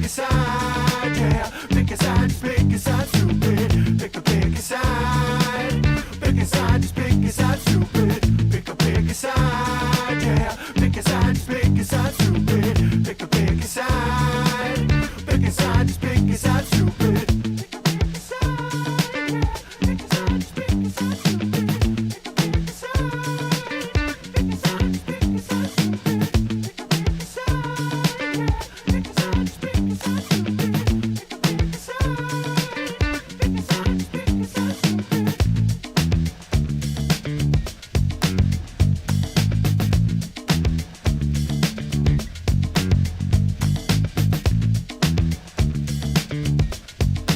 side, yeah. Pick a side, just pick a side, stupid. Pick a side. Pick a side, just pick a side, stupid. Pick a side, yeah. Pick a side, just pick a side, stupid. Pick a side. Pick a side, just pick a side, stupid. Pick a side, yeah. Pick a side, just pick a side, stupid. Pick a side. Pick a side, just pick a side, stupid. Pick a side, yeah. Pick a side, just pick a side, stupid. Pick a side. Pick a side, just pick a side, stupid.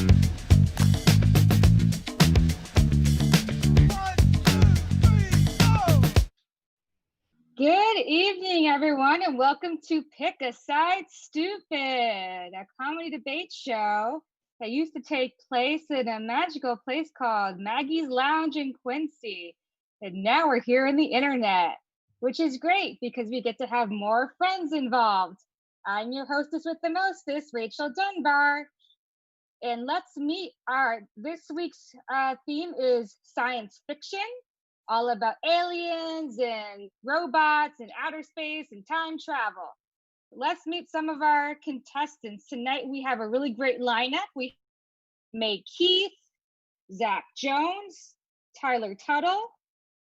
Good evening, everyone, and welcome to Pick a Side Stupid, a comedy debate show that used to take place in a magical place called Maggie's Lounge in Quincy. And now we're here on the internet, which is great because we get to have more friends involved. I'm your hostess with the mostest, Rachel Dunbar. And let's meet this week's theme is science fiction, all about aliens and robots and outer space and time travel. Let's meet some of our contestants. Tonight we have a really great lineup. We May Keith, Zach Jones, Tyler Tuttle,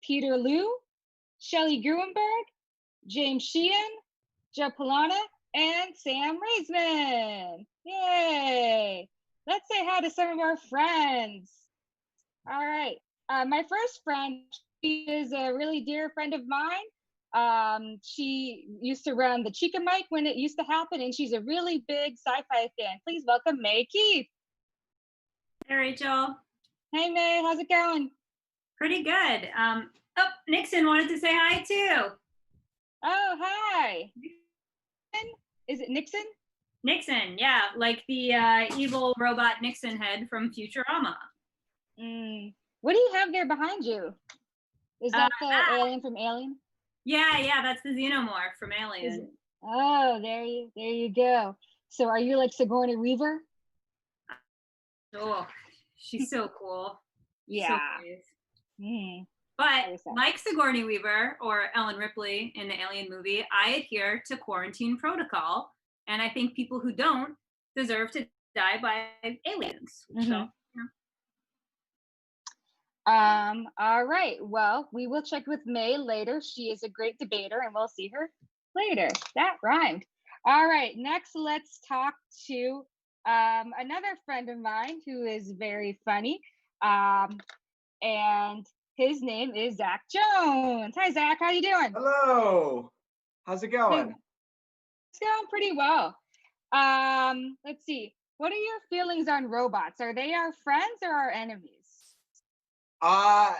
Peter Liu, Shelley Gruenberg, James Sheehan, Joe Polana, and Sam Raisman. Yay! Let's say hi to some of our friends. All right. My first friend, she is a really dear friend of mine. She used to run the Chica Mic when it used to happen, and she's a really big sci-fi fan. Please welcome May Keith. Hey, Rachel. Hey, May. How's it going? Pretty good. Nixon wanted to say hi, too. Oh, hi. Is it Nixon? Nixon, yeah, like the evil robot Nixon head from Futurama. What do you have there behind you? Is that the alien from Alien? Yeah, that's the xenomorph from Alien. Oh, there you go. So are you like Sigourney Weaver? Oh, she's so cool. Yeah. So but like Sigourney Weaver or Ellen Ripley in the Alien movie, I adhere to quarantine protocol, and I think people who don't deserve to die by aliens. So. All right. Well, we will check with May later. She is a great debater, and we'll see her later. That rhymed. All right. Next, let's talk to another friend of mine who is very funny. And his name is Zach Jones. Hi, Zach. How you doing? Hello. How's it going? It's going pretty well. Let's see. What are your feelings on robots? Are they our friends or our enemies? I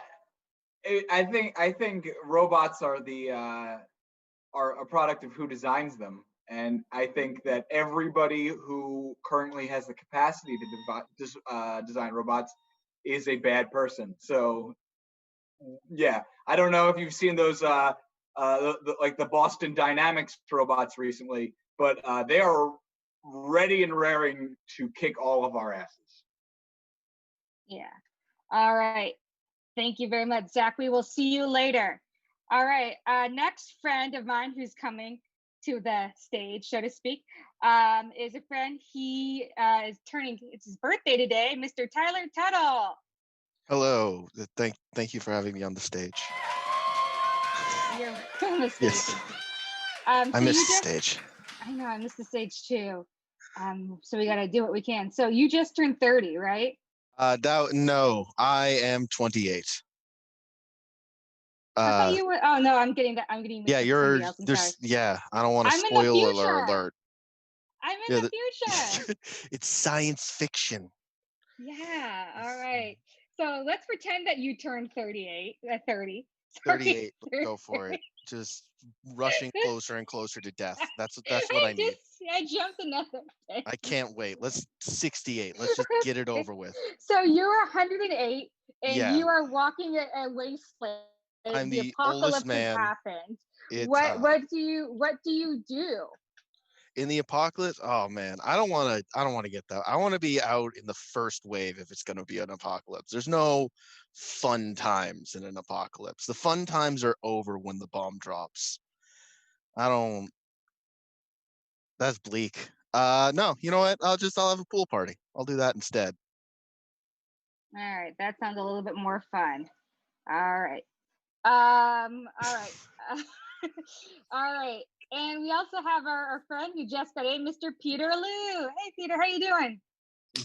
think robots are a product of who designs them, and I think that everybody who currently has the capacity to design robots is a bad person. So, yeah, I don't know if you've seen those like the Boston Dynamics robots recently, but they are ready and raring to kick all of our asses. Yeah. All right. Thank you very much, Zach. We will see you later. All right. Next friend of mine who's coming to the stage, so to speak, is a friend. He is it's his birthday today, Mr. Tyler Tuttle. Hello. Thank you for having me on the stage. You're on the stage. Yes. I missed the stage. I know, I missed the stage too. So we got to do what we can. So you just turned 30, right? No, I am 28. I thought you were. Oh no, I'm getting that. I'm getting. Yeah, yeah. I don't want to spoil alert. I'm in the future. It's science fiction. Yeah. All right. So let's pretend that you turned 38. 30. 38. Go for it. Just rushing closer and closer to death. That's what I need. I jumped another day. I can't wait. Let's 68. Let's just get it over with. So you're 108 and you are walking a wasteland. I'm the oldest man. Happened. What do you do? in the apocalypse, oh man, I don't want to get that. I want to be out in the first wave if it's going to be an apocalypse. There's no fun times in an apocalypse. The fun times are over when the bomb drops. That's bleak. No, you know what? I'll have a pool party. I'll do that instead. All right, that sounds a little bit more fun. All right. All right. All right. And we also have our friend who just got in, Mr. Peter Liu. Hey, Peter, how you doing?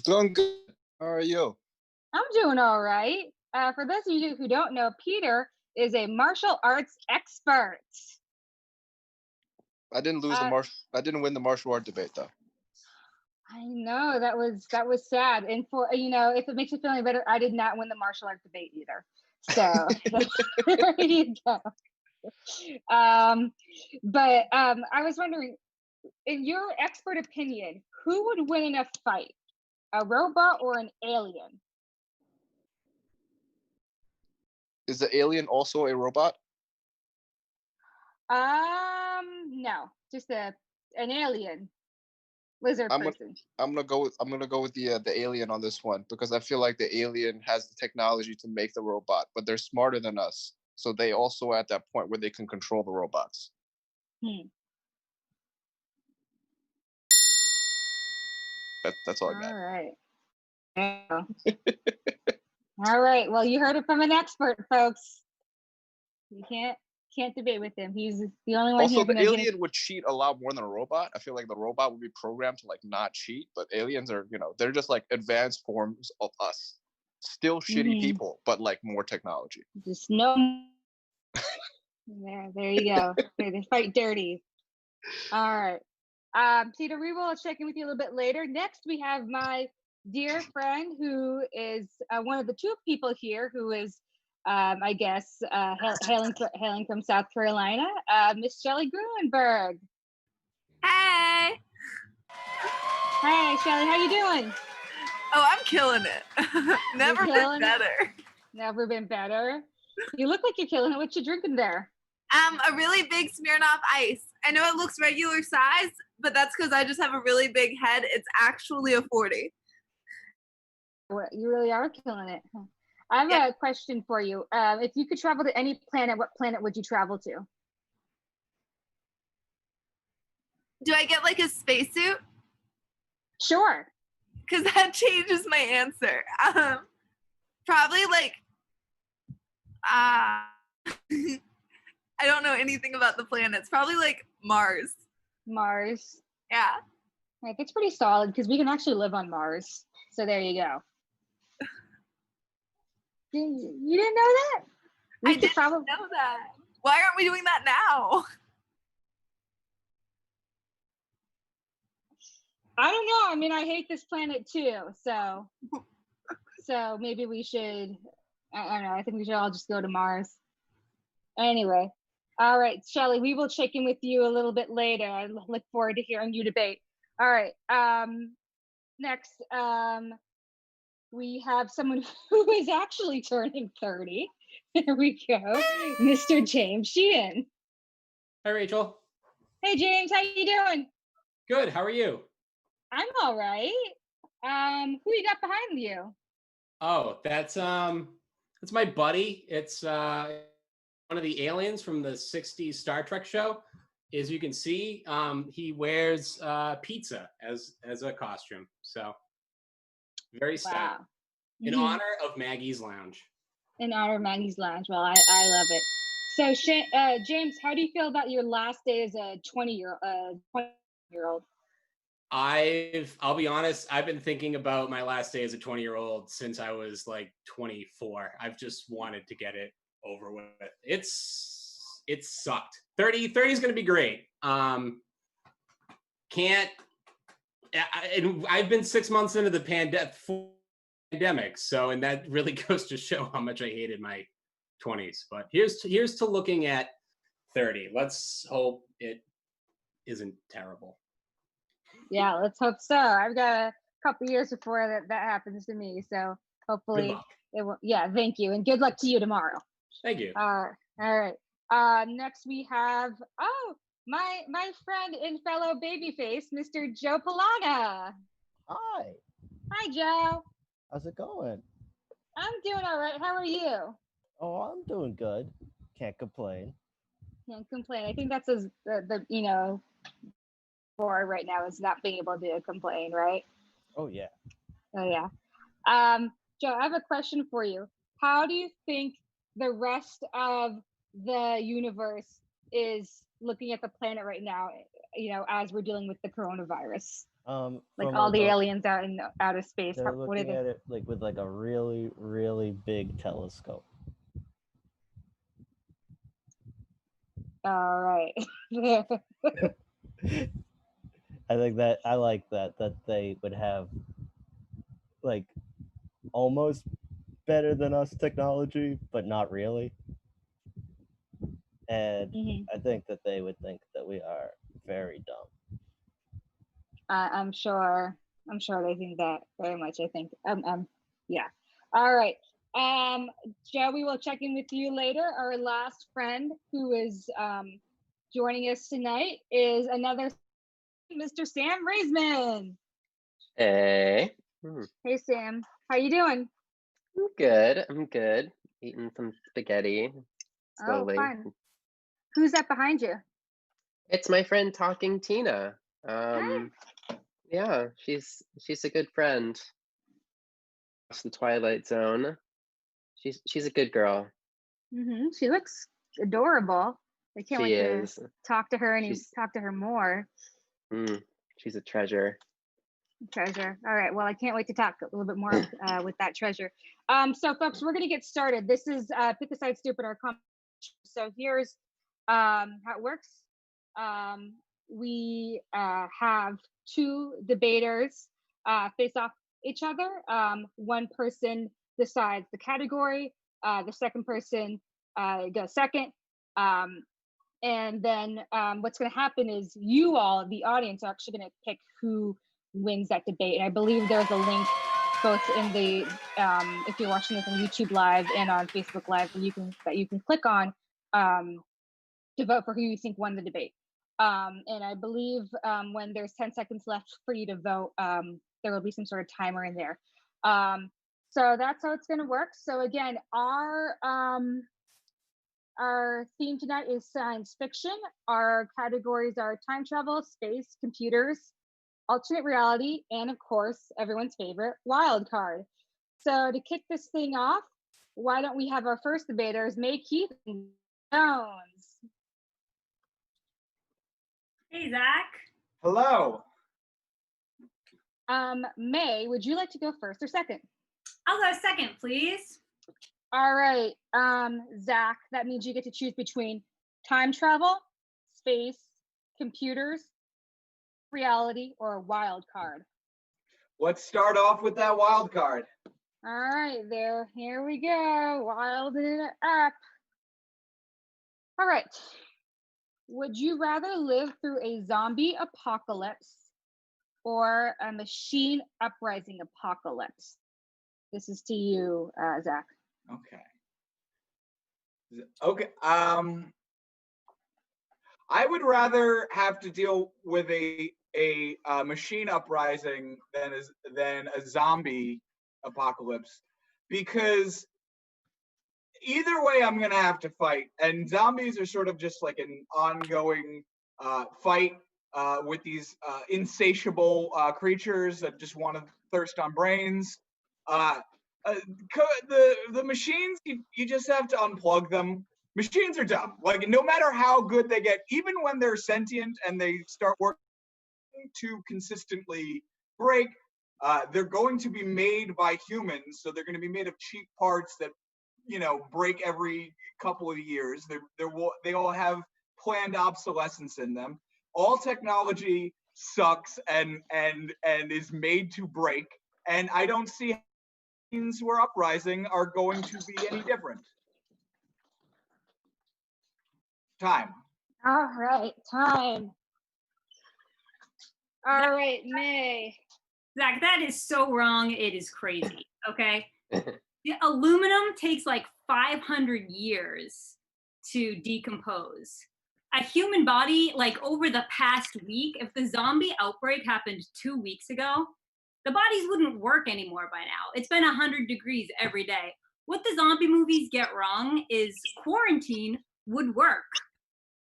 Doing good. How are you? I'm doing all right. For those of you who don't know, Peter is a martial arts expert. I didn't I didn't win the martial art debate though. I know that was sad. And for if it makes you feel any better, I did not win the martial arts debate either. So there you go. But I was wondering, in your expert opinion, who would win in a fight, a robot or an alien? Is the alien also a robot? No, just an alien lizard person. I'm gonna go with the alien on this one because I feel like the alien has the technology to make the robot, but they're smarter than us, so they also at that point where they can control the robots. That's all I got. All right. All right. Well, you heard it from an expert, folks. You can't debate with him. He's the only one. Also, the alien would cheat a lot more than a robot. I feel like the robot would be programmed to like not cheat, but aliens are, they're just like advanced forms of us. Still shitty people, but like more technology. Just no. There you go. They fight dirty. All right. Peter, we will check in with you a little bit later. Next, we have my dear friend who is one of the two people here who is, I guess, hailing from South Carolina, Miss Shelley Gruenberg. Hey. Hey, Shelley, how you doing? Oh, I'm killing it. Never been better. Never been better. You look like you're killing it. What you drinking there? A really big Smirnoff Ice. I know it looks regular size, but that's because I just have a really big head. It's actually a 40. You really are killing it. I have a question for you. If you could travel to any planet, what planet would you travel to? Do I get like a spacesuit? Sure. Because that changes my answer. Probably like, I don't know anything about the planets. Probably like Mars. Mars. Yeah. Like it's pretty solid because we can actually live on Mars. So there you go. You didn't know that? I didn't know that. Why aren't we doing that now? I don't know. I mean, I hate this planet too. So maybe we should, I don't know. I think we should all just go to Mars. Anyway. All right, Shelley, we will check in with you a little bit later. I look forward to hearing you debate. All right. Next, we have someone who is actually turning 30. There we go. Mr. James Sheehan. Hi, Rachel. Hey, James. How you doing? Good. How are you? I'm all right. Who you got behind you? Oh, that's my buddy. It's one of the aliens from the 60s Star Trek show. As you can see, he wears pizza as a costume. So very stylish. Wow. In honor of Maggie's Lounge. In honor of Maggie's Lounge. Well, I love it. So, James, how do you feel about your last day as a 20-year-old? I'll be honest, I've been thinking about my last day as a 20-year-old since I was like 24. I've just wanted to get it over with. It sucked. 30 is going to be great. I've been 6 months into the pandemic, so, and that really goes to show how much I hated my 20s. But here's to looking at 30. Let's hope it isn't terrible. Yeah, let's hope so. I've got a couple years before that happens to me, so hopefully it will. Yeah, thank you, and good luck to you tomorrow. Thank you. All right. Next we have my friend and fellow babyface, Mr. Joe Polana. Hi, Hi, Joe. how's it going? I'm doing all right. How are you? Oh, I'm doing good. Can't complain. Can't complain. I think that's the for right now is not being able to complain, right? Oh yeah. Oh yeah. Joe, I have a question for you. How do you think the rest of the universe is looking at the planet right now? As we're dealing with the coronavirus, like From all the a- aliens out in outer space. They're What are looking they? at it like with like a really, really big telescope. All right. I like that they would have like almost better than us technology, but not really. And Mhm. I think that they would think that we are very dumb. I'm sure. I'm sure they think that very much. I think. Yeah. All right. Joe, we will check in with you later. Our last friend who is joining us tonight is another Mr. Sam Raisman. Hey. Hey Sam, how you doing? I'm good. I'm good. Eating some spaghetti slowly. Oh, fun. Who's that behind you? It's my friend Talking Tina. Hi. Yeah, she's a good friend. Watch the Twilight Zone. She's a good girl. She looks adorable. I can't She wait to is. talk to her She's talk to her more. she's a treasure. Treasure. All right. Well, I can't wait to talk a little bit more with that treasure. So, folks, we're going to get started. This is Pick a Side Stupid, our competition. So here's how it works. We have two debaters face off each other. One person decides the category. The second person goes second. And then what's going to happen is you all, the audience, are actually going to pick who wins that debate. And I believe there's a link both in the if you're watching this on YouTube Live and on Facebook Live that you can click on to vote for who you think won the debate. And I believe when there's 10 seconds left for you to vote, there will be some sort of timer in there. So that's how it's going to work. So again, our theme tonight is science fiction. Our categories are time travel, space, computers, alternate reality, and of course, everyone's favorite, wild card. So to kick this thing off, why don't we have our first debaters, May Keith and Jones. Hey, Zach. Hello. May, would you like to go first or second? I'll go second, please. All right, Zach, that means you get to choose between time travel, space, computers, reality, or a wild card. Let's start off with that wild card. All right, here we go. Wilding it up. All right. Would you rather live through a zombie apocalypse or a machine uprising apocalypse? This is to you, Zach. Okay. I would rather have to deal with a machine uprising than a zombie apocalypse, because either way I'm gonna have to fight, and zombies are sort of just like an ongoing fight with these insatiable creatures that just want to thirst on brains. The machines, you just have to unplug them. Machines are dumb. Like, no matter how good they get, even when they're sentient and they start working to consistently break, they're going to be made by humans, so they're going to be made of cheap parts that break every couple of years. They all have planned obsolescence in them. All technology sucks and is made to break, and I don't see how machines who are uprising are going to be any different. Time. All right, time. All right, May. Zach, that is so wrong. It is crazy. Okay. The aluminum takes like 500 years to decompose. a human body, like over the past week, if the zombie outbreak happened 2 weeks ago, the bodies wouldn't work anymore by now. It's been 100 degrees every day. What the zombie movies get wrong is quarantine would work.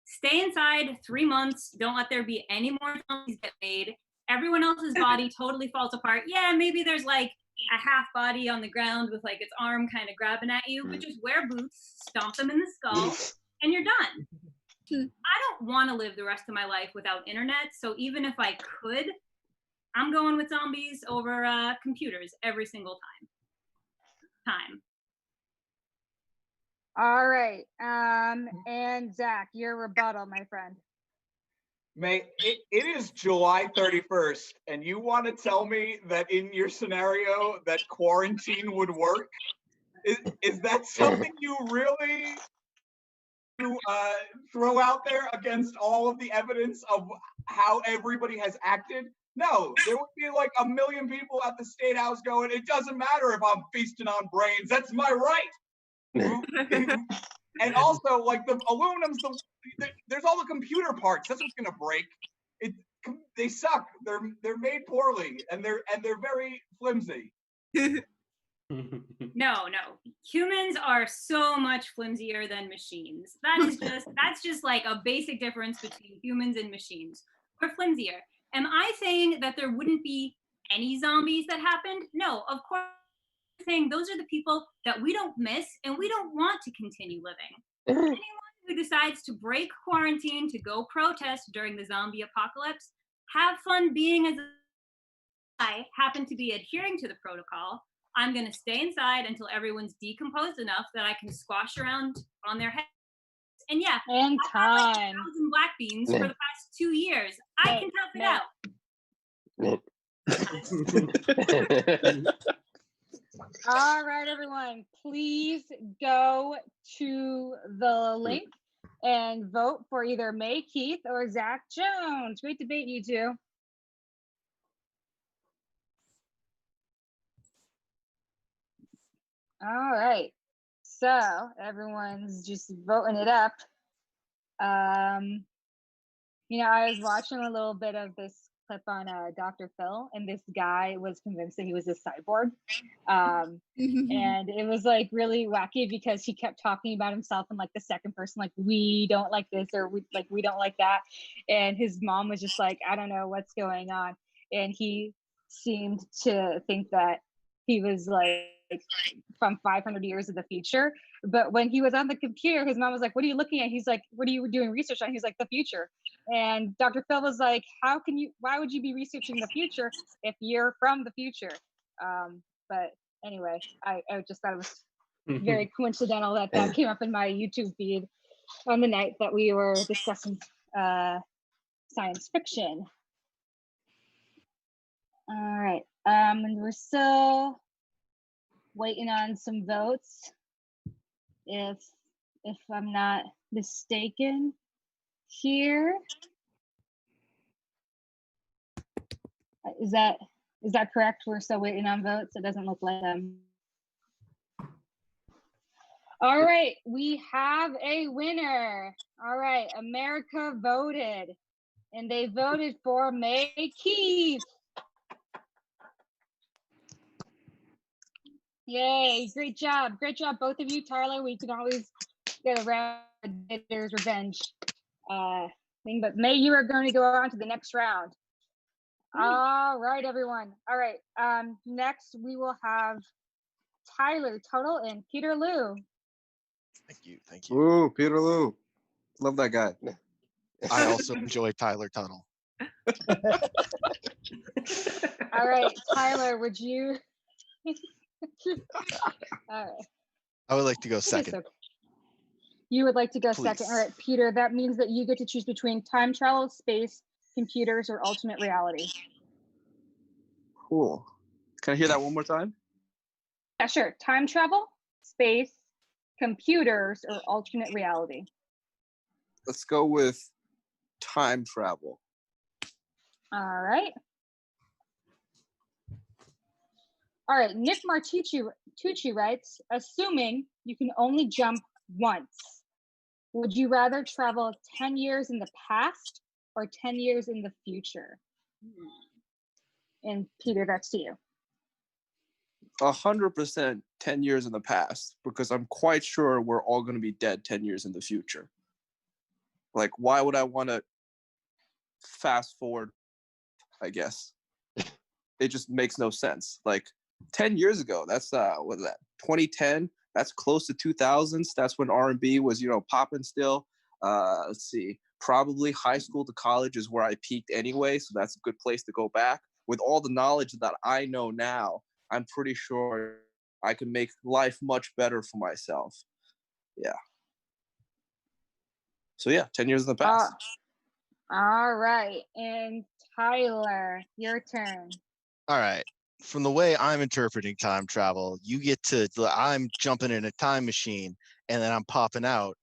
Stay inside 3 months. Don't let there be any more zombies get made. Everyone else's body totally falls apart. Yeah, maybe there's like a half body on the ground with like its arm kind of grabbing at you, but just wear boots, stomp them in the skull, and you're done. I don't want to live the rest of my life without internet, so even if I could, I'm going with zombies over computers every single time. All right. And Zach, your rebuttal, my friend. May it is July 31st, and you want to tell me that in your scenario that quarantine would work? Is that something you really throw out there against all of the evidence of how everybody has acted? No, there would be like 1 million people at the State House going, it doesn't matter if I'm feasting on brains, that's my right. And also, like, the aluminum's there's all the computer parts. That's what's gonna break. They suck. They're made poorly, and they're very flimsy. No. Humans are so much flimsier than machines. That's just like a basic difference between humans and machines. We're flimsier. Am I saying that there wouldn't be any zombies that happened? No, of course. I'm saying those are the people that we don't miss and we don't want to continue living. Anyone who decides to break quarantine to go protest during the zombie apocalypse, have fun being as I happen to be adhering to the protocol. I'm going to stay inside until everyone's decomposed enough that I can squash around on their heads. And yeah, and I've had time. like 1,000 black beans for the past 2 years. I can tough it out. All right, everyone, please go to the link and vote for either May Keith or Zach Jones. Great debate, you two. All right, so everyone's just voting it up. You know, I was watching a little bit of this clip on Dr. Phil, and this guy was convinced that he was a cyborg. And it was like really wacky because he kept talking about himself in like the second person, like, we don't like this, or we don't like that. And his mom was just like, I don't know what's going on. And he seemed to think that he was like from 500 years in the future. But when he was on the computer, his mom was like, what are you looking at? He's like, what are you doing research on? He's like, the future. And Dr. Phil was like, why would you be researching the future if you're from the future? But anyway, I just thought it was very coincidental that that came up in my YouTube feed on the night that we were discussing science fiction. All right, and we're still waiting on some votes, if I'm not mistaken here. Is that correct? We're still waiting on votes. It doesn't look like them. All right, we have a winner. All right, America voted, and they voted for May Keith. Yay, great job, both of you. Tyler, we can always get around there's revenge thing, but May, you are going to go on to the next round. All right, everyone. All right, next we will have Tyler Tuttle and Peter Liu. Thank you. Ooh, Peter Liu. Love that guy. I also enjoy Tyler Tuttle. All right, Tyler, would you? All right. I would like to go second. Okay. You would like to go Please. second. All right, Peter, that means that you get to choose between time travel, space, computers, or alternate reality. Cool. Can I hear that one more time? Yeah, sure. Time travel, space, computers, or alternate reality. Let's go with time travel. All right. All right, Nick Martucci writes, assuming you can only jump once, Would you rather travel 10 years in the past or 10 years in the future? And Peter, that's to you. 100% 10 years in the past, because I'm quite sure we're all going to be dead 10 years in the future. Like, why would I want to fast forward? I guess it just makes no sense. Like 10 years ago, that's what is that? 2010. That's close to 2000s. That's when R&B was, popping still. Let's see. Probably high school to college is where I peaked anyway, so that's a good place to go back. With all the knowledge that I know now, I'm pretty sure I can make life much better for myself. Yeah. So yeah, 10 years in the past. All right. And Tyler, your turn. All right. From the way I'm interpreting time travel, I'm jumping in a time machine and then I'm popping out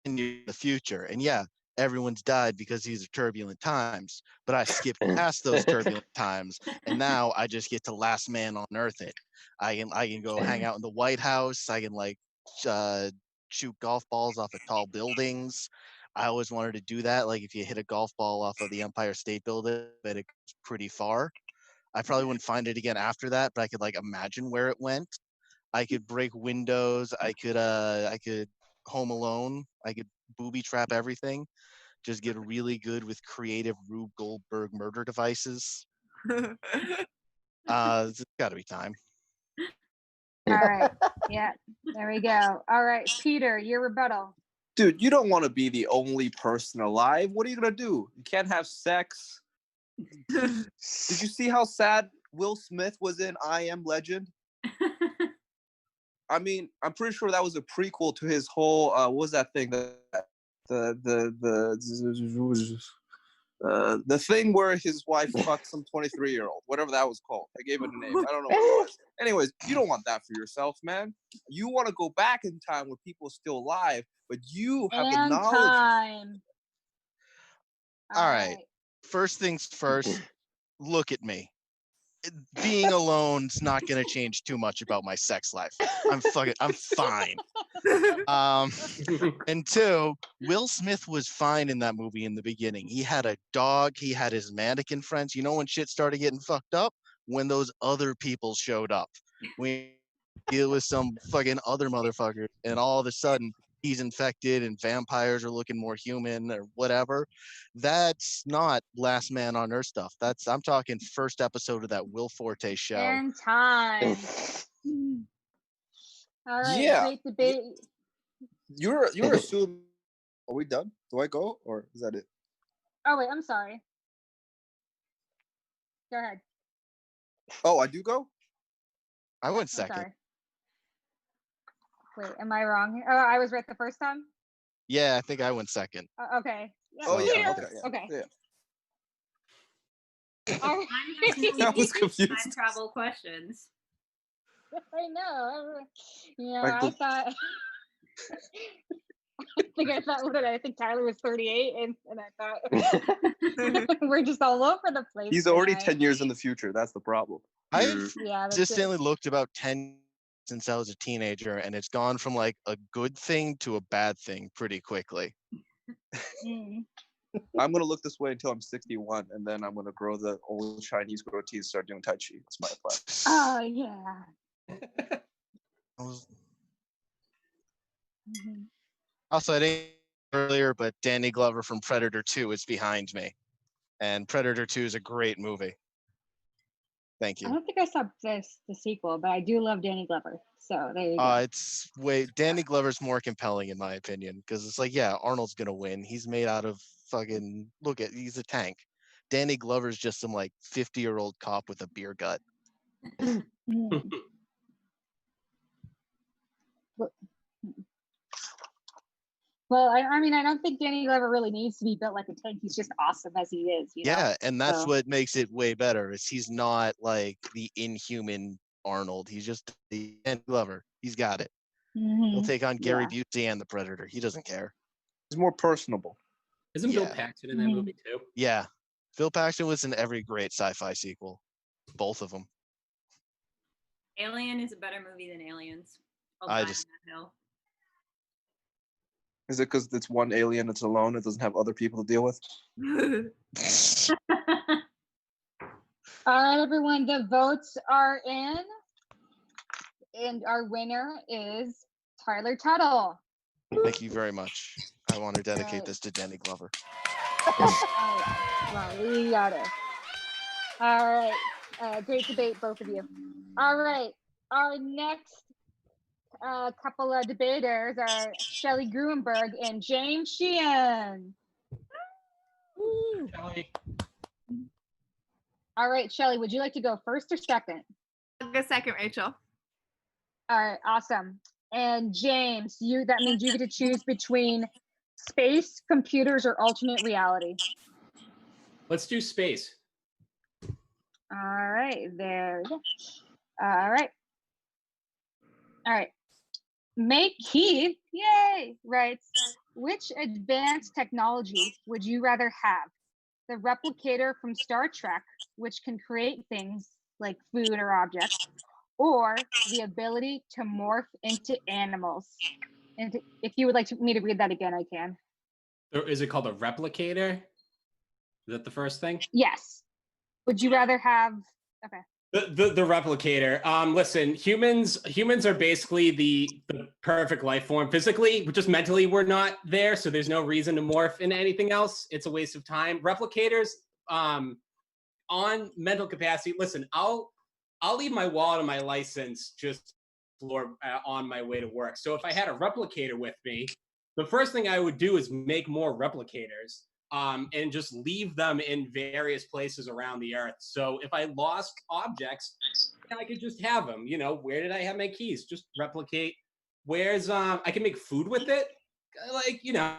in the future. And yeah, everyone's died because these are turbulent times, but I skipped past those turbulent times and now I just get to last man on earth it. I can go hang out in the White House. I can shoot golf balls off of tall buildings. I always wanted to do that. Like if you hit a golf ball off of the Empire State Building, but it goes pretty far. I probably wouldn't find it again after that, but I could imagine where it went. I could break windows. I could Home Alone. I could booby trap everything. Just get really good with creative Rube Goldberg murder devices. It's got to be time. All right. Yeah, there we go. All right, Peter, your rebuttal. Dude, you don't want to be the only person alive. What are you going to do? You can't have sex. Did you see how sad Will Smith was in I Am Legend? I mean, I'm pretty sure that was a prequel to his whole what was that thing, the thing where his wife fucked some 23-year-old, whatever that was called. I gave it a name. I don't know what it was. Anyways, you don't want that for yourself, man. You want to go back in time when people are still alive, but you have the knowledge. Time. All right. First things first, look at me. Being alone's not going to change too much about my sex life. I'm fine. And two, Will Smith was fine in that movie in the beginning. He had a dog. He had his mannequin friends. You know when shit started getting fucked up? When those other people showed up. We deal with some fucking other motherfucker, and all of a sudden he's infected and vampires are looking more human or whatever. That's not Last Man on Earth stuff. I'm talking first episode of that Will Forte show. And time. All right, yeah. great debate. You're assuming. Are we done? Do I go or is that it? Oh wait, I'm sorry. Go ahead. Oh, I do go? I went second. Sorry. Wait, am I wrong here? Oh, I was right the first time? Yeah, I think I went second. Okay. Yeah, oh, yeah. Okay. Yeah. All I was confused. Time travel questions. I know. Yeah, Like I thought. I think Tyler was 38, and I thought we're just all over the place. He's already 10 years in the future. That's the problem. I've consistently looked about 10 since I was a teenager, and it's gone from like a good thing to a bad thing pretty quickly. I'm gonna look this way until I'm 61, and then I'm gonna grow the old Chinese goatee and start doing Tai Chi. That's my plan. Oh yeah. Also, I didn't earlier, but Danny Glover from Predator 2 is behind me, and Predator 2 is a great movie. Thank you. I don't think I saw the sequel, but I do love Danny Glover. So there you go. Danny Glover's more compelling in my opinion, because it's like, yeah, Arnold's gonna win. He's made out of fucking he's a tank. Danny Glover's just some like 50-year-old cop with a beer gut. Well, I mean, I don't think Danny Glover really needs to be built like a tank. He's just awesome as he is. Yeah, and that's what makes it way better. Is he's not like the inhuman Arnold. He's just the Danny Glover. He's got it. He'll take on Gary Busey and the Predator. He doesn't care. He's more personable. Isn't Bill Paxton in that movie too? Yeah, Bill Paxton was in every great sci-fi sequel, both of them. Alien is a better movie than Aliens. Is it because it's one alien that's alone? It doesn't have other people to deal with? All right, everyone, the votes are in. And our winner is Tyler Tuttle. Thank you very much. I want to dedicate this to Danny Glover. Well, we got it. All right. Great debate, both of you. All right. Our next couple of debaters are Shelley Gruenberg and James Sheehan. Shelley. All right, Shelley, would you like to go first or second? I'll go second, Rachel. All right, awesome. And James, that means you get to choose between space, computers, or alternate reality. Let's do space. All right, there we go. All right. Make Keith, yay, writes, which advanced technology would you rather have? The replicator from Star Trek, which can create things like food or objects, or the ability to morph into animals? And if you would like me to read that again, I can. Is it called a replicator? Is that the first thing? Yes. Would you rather have, okay. The replicator. Listen, humans are basically the perfect life form physically, but just mentally we're not there, so there's no reason to morph into anything else. It's a waste of time. Replicators, on mental capacity. Listen, I'll leave my wallet and my license just on my way to work. So if I had a replicator with me, the first thing I would do is make more replicators. And just leave them in various places around the earth. So if I lost objects, I could just have them. You know, where did I have my keys? Just replicate. I can make food with it. Like, you know,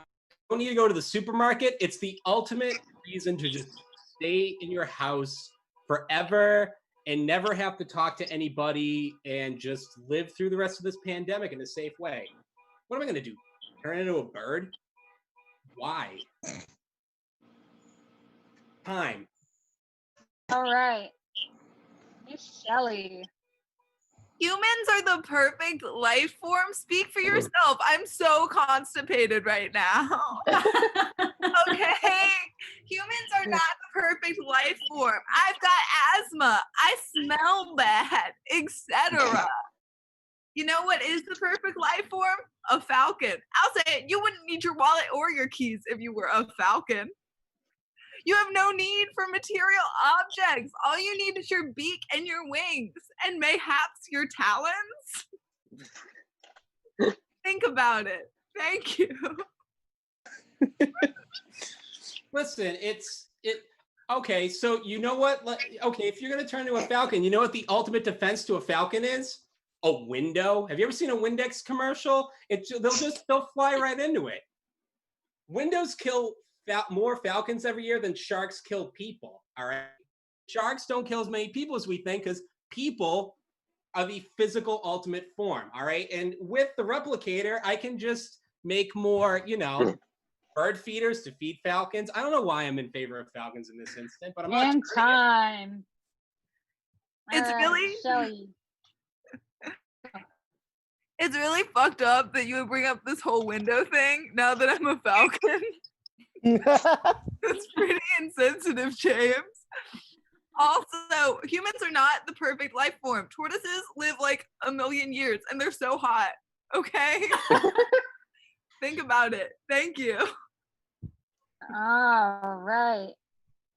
don't need to go to the supermarket. It's the ultimate reason to just stay in your house forever and never have to talk to anybody and just live through the rest of this pandemic in a safe way. What am I going to do? Turn into a bird? Why? Time. All right. Miss Shelley. Humans are the perfect life form. Speak for yourself. I'm so constipated right now. Okay? Humans are not the perfect life form. I've got asthma. I smell bad, etc. You know what is the perfect life form? A falcon. I'll say it. You wouldn't need your wallet or your keys if you were a falcon. You have no need for material objects. All you need is your beak and your wings, and mayhaps your talons. Think about it. Thank you. Listen, okay, so you know what? Okay, if you're gonna turn into a falcon, you know what the ultimate defense to a falcon is? A window. Have you ever seen a Windex commercial? They'll fly right into it. Windows kill more falcons every year than sharks kill people. All right, sharks don't kill as many people as we think because people are the physical ultimate form. All right, and with the replicator, I can just make more, you know, bird feeders to feed falcons. I don't know why I'm in favor of falcons in this instant, but I'm not. And time. It's really Shelley. It's really fucked up that you would bring up this whole window thing now that I'm a falcon. That's pretty insensitive, James. Also, humans are not the perfect life form. Tortoises live like 1 million years and they're so hot. Okay? Think about it. Thank you. All right.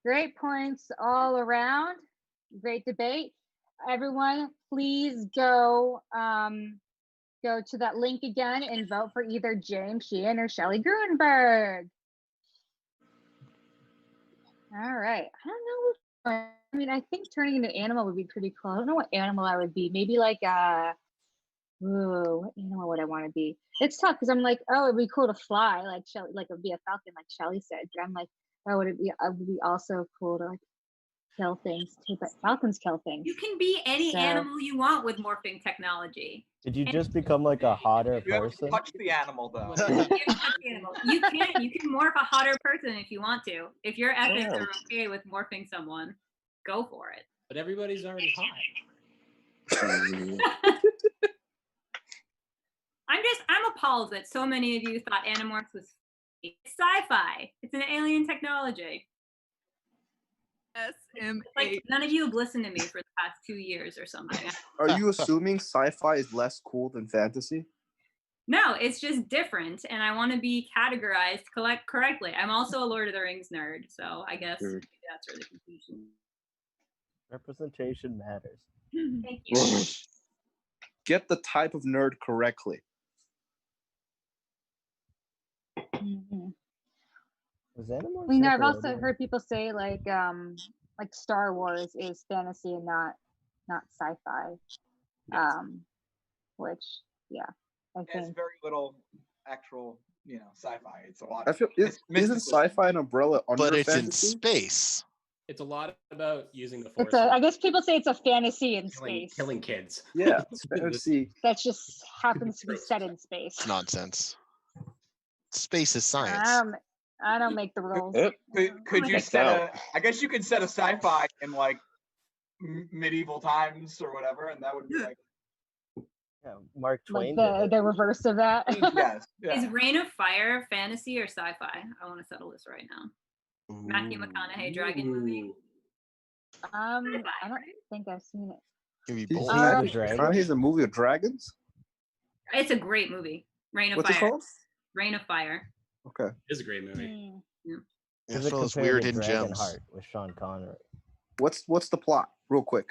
Great points all around. Great debate. Everyone, please go to that link again and vote for either James Sheehan or Shelley Gruenberg. All right. I don't know. I mean, I think turning into an animal would be pretty cool. I don't know what animal I would be. Maybe like what animal would I want to be? It's tough because I'm like, oh, it'd be cool to fly like Shelley, like it'd be a falcon like Shelley said. But I'm like, oh, it would be also cool to like kill things too, but falcons kill things. You can be any animal you want with morphing technology. Did you just become like a hotter You have to person? touch the animal though. You can morph a hotter person if you want to. If your ethics are okay with morphing someone, go for it. But everybody's already hot. I'm appalled that so many of you thought Animorphs was sci-fi. It's an alien technology. SM8. Like none of you have listened to me for the past 2 years or something. Are you assuming sci-fi is less cool than fantasy? No, it's just different, and I want to be categorized correctly. I'm also a Lord of the Rings nerd, so I guess maybe that's where the confusion. Representation matters. Thank you. Get the type of nerd correctly. Mhm. Was Animorphs Well, I've also Nickelodeon? heard people say like Star Wars is fantasy and not sci-fi. Yes. Which I It has think very little actual, sci-fi. It's a lot. I feel isn't sci-fi an umbrella under But it's in fantasy? space. It's a lot about using the force. it's a. I guess people say it's a fantasy in space. Killing kids. Yeah, it's fantasy. That just happens to be set in space. It's nonsense. Space is science. I don't make the rules. Could you Checked set out. I guess you could set a sci-fi in like medieval times or whatever, and that would be like Yeah, Mark Like Twain. the reverse of that. yes. Is Yeah. Reign of Fire fantasy or sci-fi? I want to settle this right now. Matthew McConaughey dragon movie. I don't think I've seen it. Give me He's both. Alright. McConaughey's a movie of dragons? It's a great movie. Reign of What's it Fire. called? Reign of Fire. Okay. It's a great movie. Hmm. Yeah, Does it for those compare weird to hidden gems. Dragonheart with Sean Connery? What's the plot? Real quick.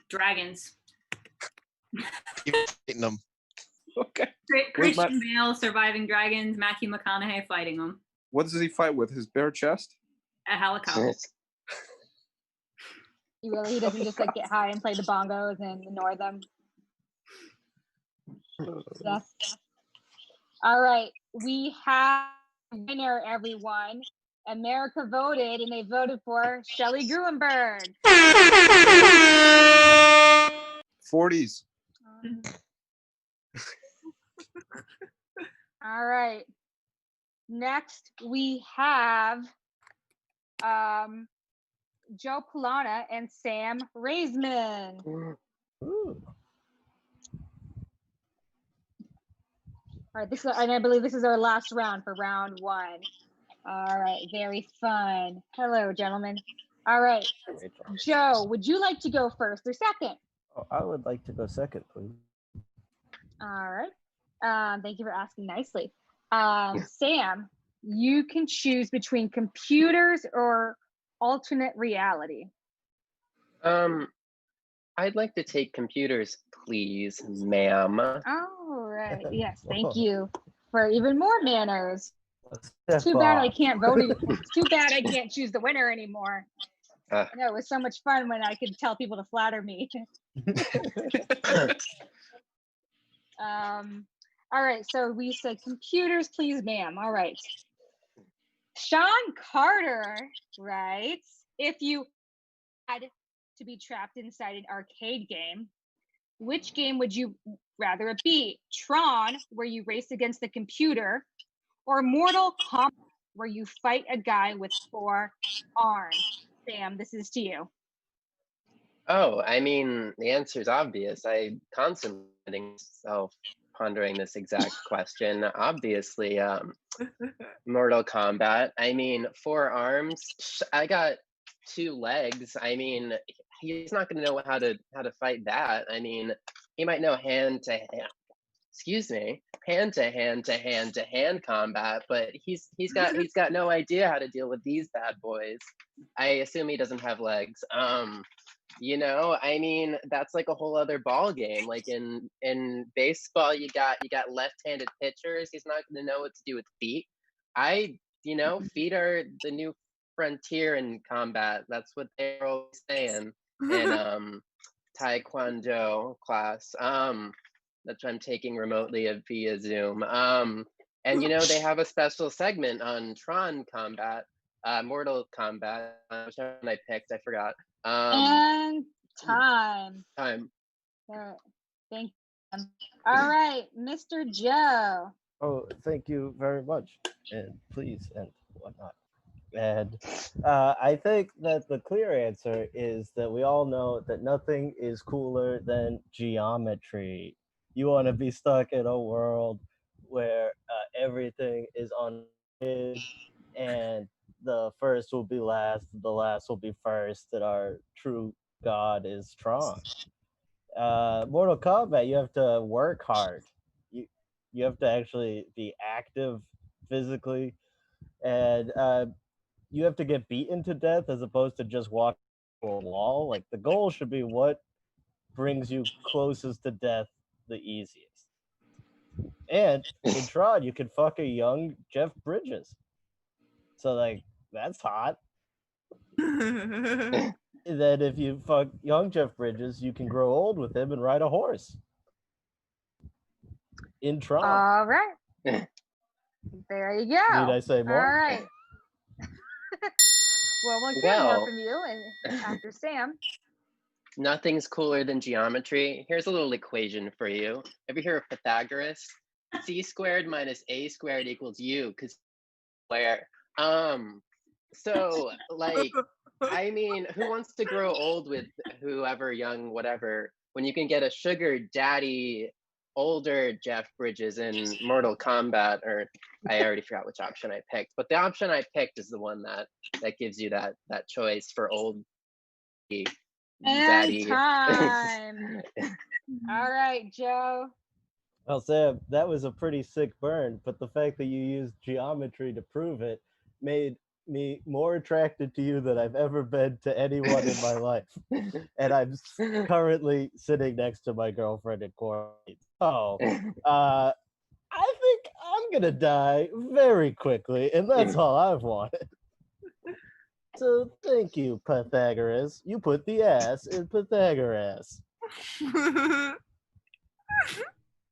Dragons. Keep hitting them. Okay. Christian Matt- Bale surviving dragons. Matthew McConaughey fighting them. What does he fight with? His bare chest? A helicopter. He doesn't just like get high and play the bongos and ignore them. Yeah. All right, we have a winner, everyone. America voted, and they voted for Shelley Gruenberg. 40s. All right. Next, we have Joe Polana and Sam Raisman. Ooh. All right, and I believe this is our last round for round one. All right, very fun. Hello, gentlemen. All right, Great job. Joe, would you like to go first or second? Oh, I would like to go second, please. All right. Thank you for asking nicely. Sam, you can choose between computers or alternate reality. I'd like to take computers, please, ma'am. All right. Yes, thank you for even more manners. Step Too bad I off. can't vote. It's too bad I can't choose the winner anymore. Uh. I know it was so much fun when I could tell people to flatter me. All right, so we said computers, please, ma'am. All right. Sean Carter writes, if you had to be trapped inside an arcade game, which game would you rather it be? Tron, where you race against the computer, or Mortal Kombat, where you fight a guy with 4 arms? Sam, this is to you. Oh, I mean, the answer is obvious. I constantly myself pondering this exact question. Obviously, Mortal Kombat. I mean, 4 arms. I got 2 legs. I mean, he's not going to know how to fight that. I mean, he might know hand to hand to hand combat, but he's got no idea how to deal with these bad boys. I assume he doesn't have legs. I mean, that's like a whole other ball game. Like in baseball, you got left-handed pitchers. He's not going to know what to do with feet. Feet are the new frontier in combat. That's what they're always saying in Taekwondo class. That I'm taking remotely via Zoom. And they have a special segment on Tron Combat, Mortal Kombat, whichever one I picked, I forgot. And time. Time. All right. Thank you. All right, Mr. Joe. Oh, thank you very much, and please, and whatnot. And I think that the clear answer is that we all know that nothing is cooler than geometry. You want to be stuck in a world where everything is unlimited, and the first will be last, the last will be first, and our true God is strong. Mortal Kombat, you have to work hard. You have to actually be active physically, and you have to get beaten to death as opposed to just walk a wall. Like the goal should be what brings you closest to death the easiest. And in Tron, you can fuck a young Jeff Bridges. So like that's hot. And then if you fuck young Jeff Bridges, you can grow old with him and ride a horse. In Tron. All right. There you go. Need I say more? All right. Well, we'll hear more from you and after Sam. Nothing's cooler than geometry. Here's a little equation for you. Ever hear of Pythagoras? C squared minus A squared equals U, because where? So like, I mean, who wants to grow old with whoever, young, whatever, when you can get a sugar daddy, older Jeff Bridges in Mortal Kombat? Or I already forgot which option I picked, but the option I picked is the one that gives you that choice for old daddy. And time. All right, Joe. Well, Sam, that was a pretty sick burn, but the fact that you used geometry to prove it made me more attracted to you than I've ever been to anyone in my life. And I'm currently sitting next to my girlfriend in quarantine. So, I think I'm gonna die very quickly, and that's all I've wanted. So thank you, Pythagoras. You put the ass in Pythagoras. He was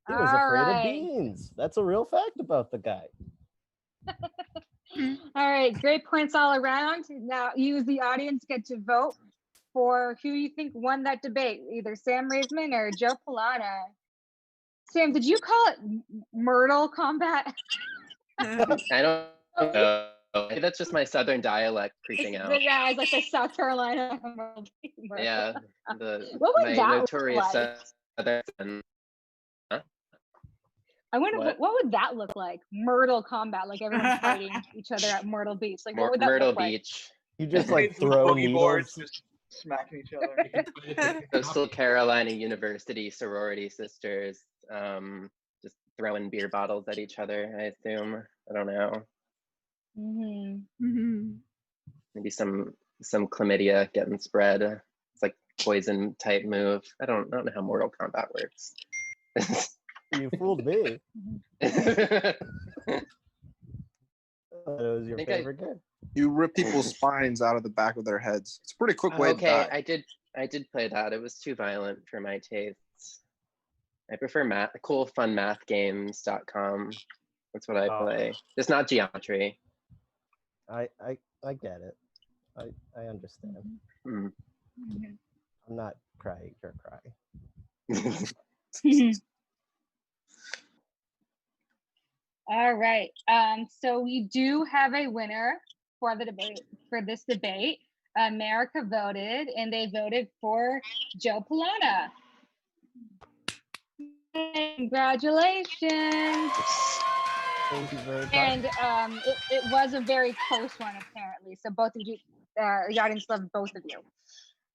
afraid of beans. That's a real fact about the guy. All right, great points all around. Now you, as the audience, get to vote for who you think won that debate, either Sam Raisman or Joe Polana. Sam, did you call it Myrtle Kombat? I don't know. That's just my Southern dialect creeping out. Yeah, it's like the South Carolina. Yeah, what would my that notorious look like? Southern. I wonder what would that look like? Myrtle Kombat, like everyone's fighting each other at Myrtle Beach. Like what would that Myrtle look like? Beach. You just like throw boogie needles. boards, just smacking each other. Coastal Carolina University sorority sisters, just throwing beer bottles at each other. I assume. I don't know. Maybe some chlamydia getting spread. It's like poison type move. I don't know how Mortal Kombat works. You fooled me. That was your favorite game. You rip people's spines out of the back of their heads. It's a pretty quick way to die. I did play that. It was too violent for my tastes. I prefer coolfunmathgames.com. That's what I play. It's not geometry. I get it. I understand. I'm not crying. You're crying. All right. So we do have a winner for the debate, for this debate. America voted, and they voted for Joe Polana. Congratulations. Thank you very much. And it was a very close one, apparently. So both of you, the audience loved both of you.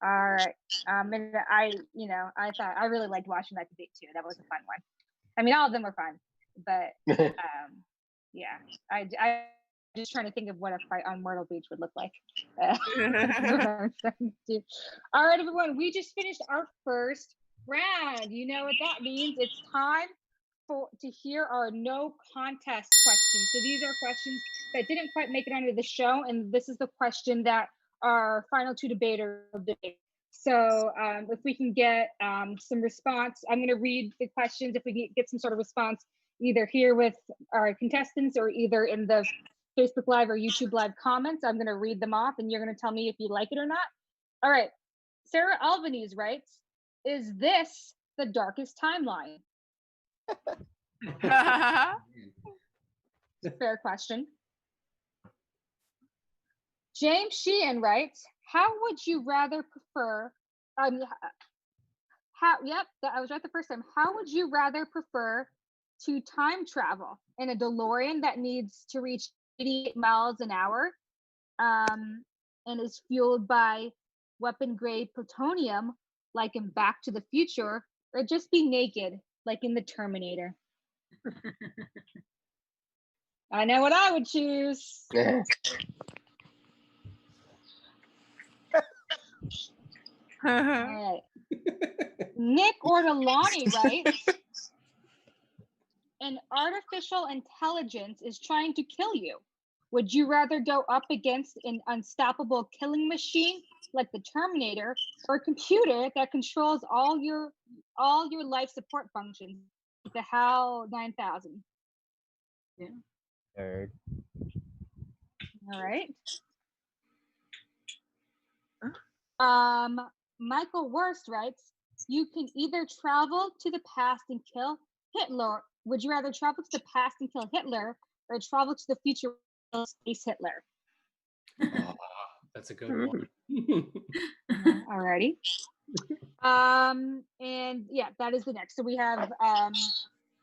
All right. And I thought I really liked watching that debate too. That was a fun one. I mean, all of them were fun, but yeah, I just trying to think of what a fight on Myrtle Beach would look like. All right, everyone, we just finished our first round. You know what that means? It's time to hear our no contest questions. So these are questions that didn't quite make it onto the show, and this is the question that our final two debaters debate. So if we can get some response, I'm going to read the questions. If we get some sort of response, either here with our contestants or either in the Facebook Live or YouTube Live comments, I'm going to read them off, and you're going to tell me if you like it or not. All right. Sarah Albanese writes, "Is this the darkest timeline?" It's a fair question. James Sheehan writes, how would you rather prefer Yep, I was right the first time. How would you rather prefer to time travel in a DeLorean that needs to reach 88 miles an hour, and is fueled by weapon grade plutonium, like in Back to the Future, or just be naked, like in the Terminator? I know what I would choose. All right. Nick Ortolani writes, an artificial intelligence is trying to kill you. Would you rather go up against an unstoppable killing machine like the Terminator, or a computer that controls all your life support functions, like the HAL 9000? Yeah. Nerd. All right. Michael Wurst writes, you can either travel to the past and kill Hitler. Would you rather travel to the past and kill Hitler, or travel to the future and kill space Hitler? That's a good one. Alrighty. And yeah, that is the next. So we have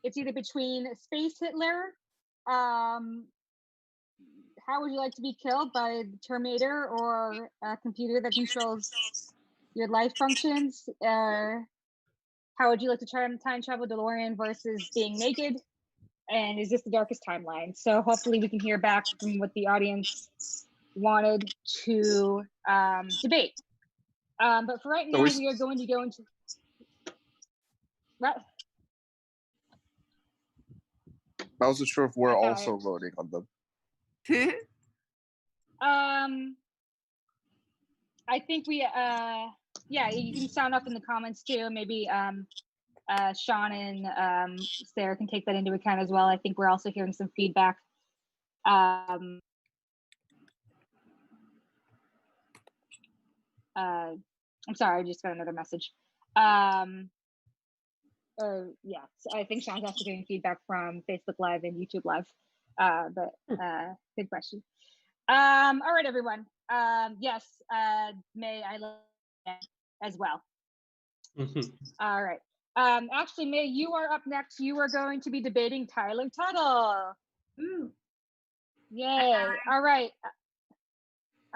it's either between space Hitler, how would you like to be killed by the Terminator, or a computer that controls your life functions? How would you like to try time travel, DeLorean versus being naked? And is this the darkest timeline? So hopefully we can hear back from what the audience wanted to debate. But for right now, we are going to go into what? I wasn't sure if we're also voting on them. I think we yeah, you can sound off in the comments too. Maybe Sean and Sarah can take that into account as well. I think we're also hearing some feedback. I'm sorry, I just got another message. Yeah, so I think Sean's also getting feedback from Facebook Live and YouTube Live. But good question. All right, everyone. Yes, May, I love that as well. All right. Actually, May, you are up next. You are going to be debating Tyler Tuttle. Ooh. Yay. All right.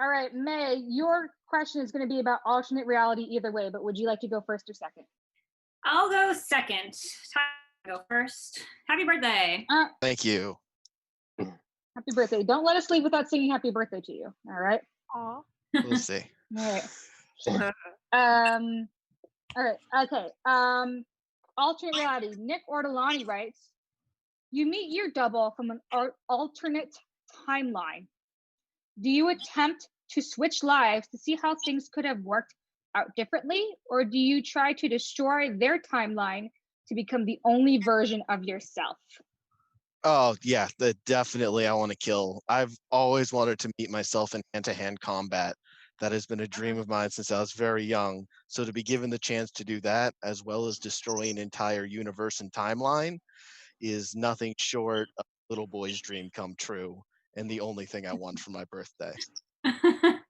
All right, May, your question is going to be about alternate reality either way, but would you like to go first or second? I'll go second. Tyler, go first. Happy birthday. Thank you. Happy birthday. Don't let us leave without singing happy birthday to you. All right. Aw. We'll see. All right. All right. Okay. Alternate reality. Nick Ortolani writes, you meet your double from an alternate timeline. Do you attempt to switch lives to see how things could have worked out differently, or do you try to destroy their timeline to become the only version of yourself? Oh yeah, definitely I want to kill. I've always wanted to meet myself in hand-to-hand combat. That has been a dream of mine since I was very young. So to be given the chance to do that, as well as destroy an entire universe and timeline, is nothing short of a little boy's dream come true, and the only thing I want for my birthday.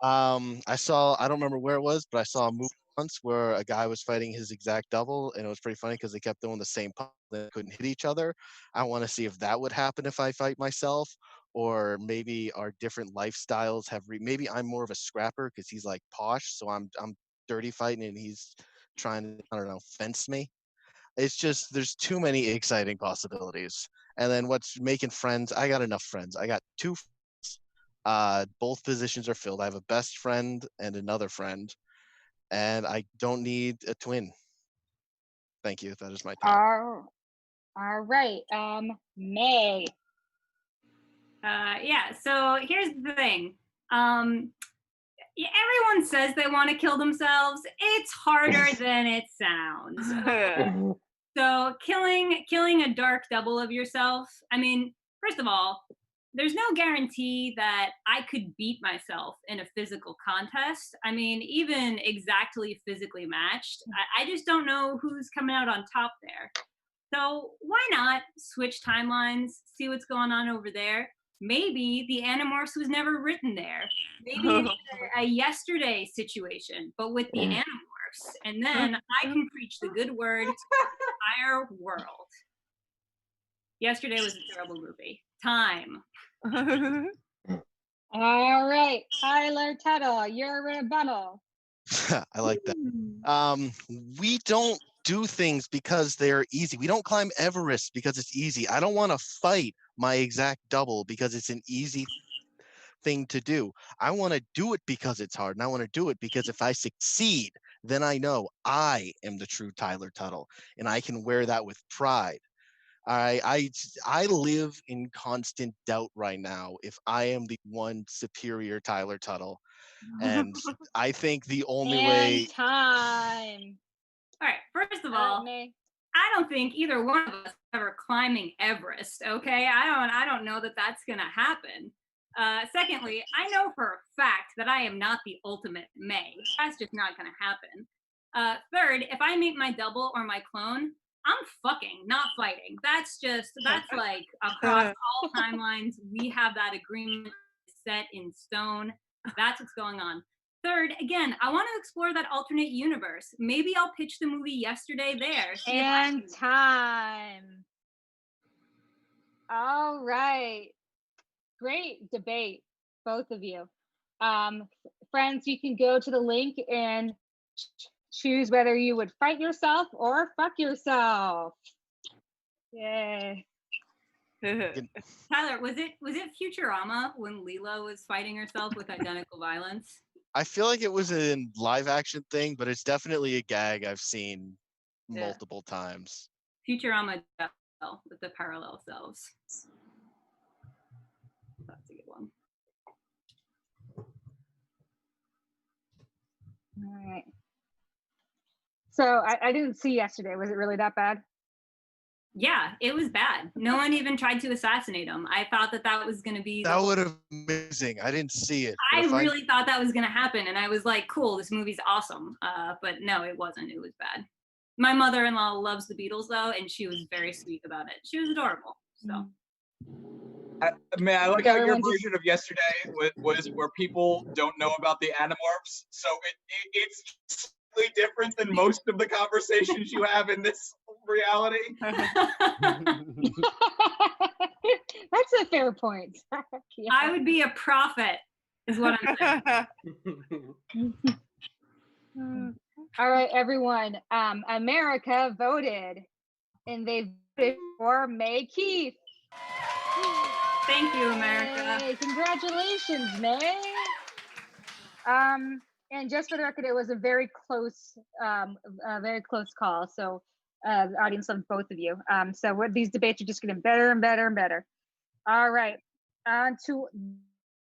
I don't remember where it was, but I saw a movie once where a guy was fighting his exact double, and it was pretty funny because they kept doing the same punch and couldn't hit each other. I want to see if that would happen if I fight myself, or maybe our different lifestyles have maybe I'm more of a scrapper because he's like posh, so I'm dirty fighting and he's trying to, I don't know, fence me. It's just there's too many exciting possibilities. And then what's making friends? I got enough friends. I got 2 friends. Both positions are filled. I have a best friend and another friend, and I don't need a twin. Thank you. That is my time. All right. May. Yeah, so here's the thing. Yeah, everyone says they want to kill themselves. It's harder than it sounds. So killing a dark double of yourself, I mean, first of all, there's no guarantee that I could beat myself in a physical contest. I mean, even exactly physically matched, I just don't know who's coming out on top there. So why not switch timelines, see what's going on over there? Maybe the Animorphs was never written there. Maybe it's a yesterday situation, but with the Animorphs. universe, and then I can preach the good word to the entire world. Yesterday was a terrible movie. Time. All right, Tyler Tuttle, your rebuttal. I like that. We don't do things because they're easy. We don't climb Everest because it's easy. I don't want to fight my exact double because it's an easy thing to do. I want to do it because it's hard, and I want to do it because if I succeed, then I know I am the true Tyler Tuttle, and I can wear that with pride. I live in constant doubt right now if I am the one superior Tyler Tuttle. And I think the only way. Time. All right, first of all, I don't think either one of us is ever climbing Everest, okay? I don't know that that's gonna happen. Secondly, I know for a fact that I am not the ultimate May. That's just not gonna happen. Third, if I meet my double or my clone, I'm fucking not fighting. That's like across all timelines. We have that agreement set in stone. That's what's going on. Third, again, I want to explore that alternate universe. Maybe I'll pitch the movie Yesterday there. And time. All right. Great debate, both of you. Friends, you can go to the link and choose whether you would fight yourself or fuck yourself. Yay. Tyler, was it Futurama when Leela was fighting herself with identical violence? I feel like it was a live action thing, but it's definitely a gag I've seen multiple times. Futurama with the parallel selves. That's a good one. All right. So I didn't see Yesterday. Was it really that bad? Yeah, it was bad. No one even tried to assassinate him. I thought that was going to be. That would have been amazing. I didn't see it. I really thought that was going to happen. And I was like, cool, this movie's awesome. But no, it wasn't. It was bad. My mother-in-law loves the Beatles, though, and she was very sweet about it. She was adorable. So. I like how your version of Yesterday was where people don't know about the Animorphs. So it's slightly different than most of the conversations you have in this reality. That's a fair point. Yeah. I would be a prophet, is what I'm saying. All right, everyone. America voted, and they voted for May Keith. Thank you, America. Yay, congratulations, May. And just for the record, it was a very close call. So the audience loved both of you. So these debates are just getting better and better and better. All right, on to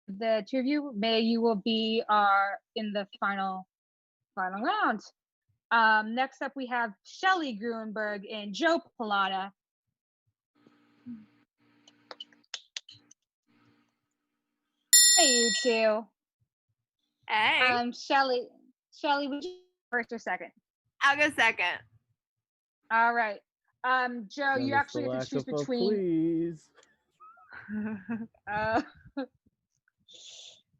the two of you. May, you will be in the final round. Next up, we have Shelley Gruenberg and Joe Pilata. Hey, you two. Hey. Shelley, would you first or second? I'll go second. All right. Joe, you actually have to choose between. Please. All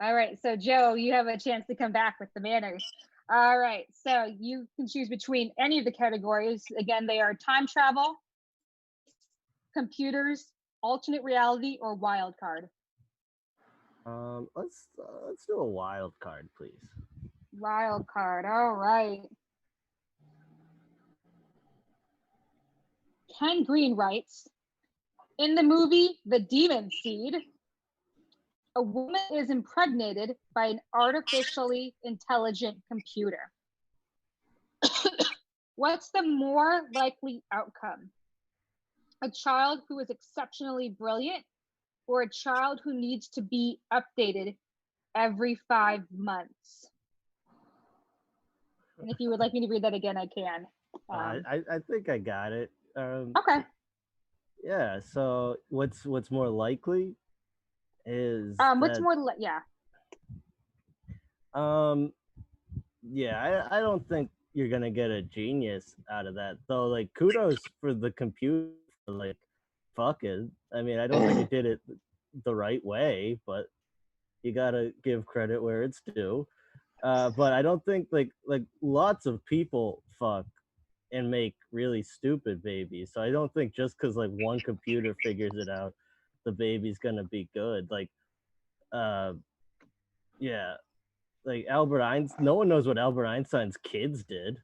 right. So, Joe, you have a chance to come back with the manners. All right. So you can choose between any of the categories. Again, they are time travel, computers, alternate reality, or wild card. Let's do a wild card, please. Wild card. All right. Ken Green writes, in the movie The Demon Seed, a woman is impregnated by an artificially intelligent computer. What's the more likely outcome? A child who is exceptionally brilliant, or a child who needs to be updated every 5 months? And if you would like me to read that again, I can. I think I got it. Okay. Yeah. So what's more likely is what's more yeah, I don't think you're gonna get a genius out of that, though. Like, kudos for the computer for, like, fucking. I mean, I don't think it did it the right way, but you gotta give credit where it's due. But I don't think like lots of people fuck and make really stupid babies. So I don't think just because like one computer figures it out, the baby's gonna be good. Like, yeah, like Albert Einstein. No one knows what Albert Einstein's kids did.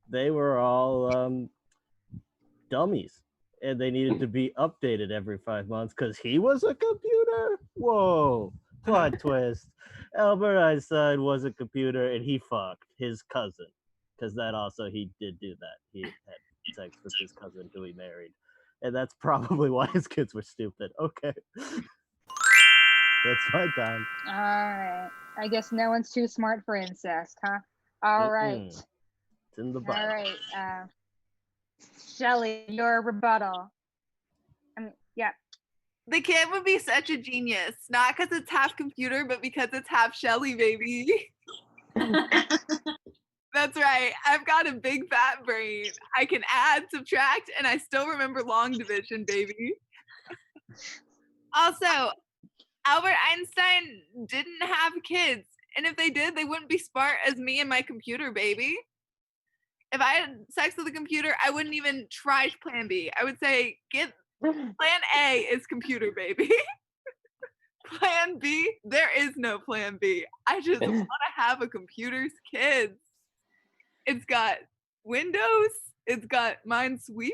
They were all dummies, and they needed to be updated every 5 months because he was a computer. Whoa, plot twist. Albert Einstein was a computer, and he fucked his cousin, because that also he did do that. He had sex with his cousin who he married, and that's probably why his kids were stupid. Okay, that's my time. All right. I guess no one's too smart for incest, huh? All right. It's in the All Bible. right. Shelley, your rebuttal. Yeah. The kid would be such a genius, not because it's half computer, but because it's half Shelley, baby. That's right. I've got a big fat brain. I can add, subtract, and I still remember long division, baby. Also, Albert Einstein didn't have kids. And if they did, they wouldn't be smart as me and my computer, baby. If I had sex with a computer, I wouldn't even try plan B. I would say, plan A is computer, baby. Plan B, there is no plan B. I just want to have a computer's kids. It's got Windows. It's got Minesweeper.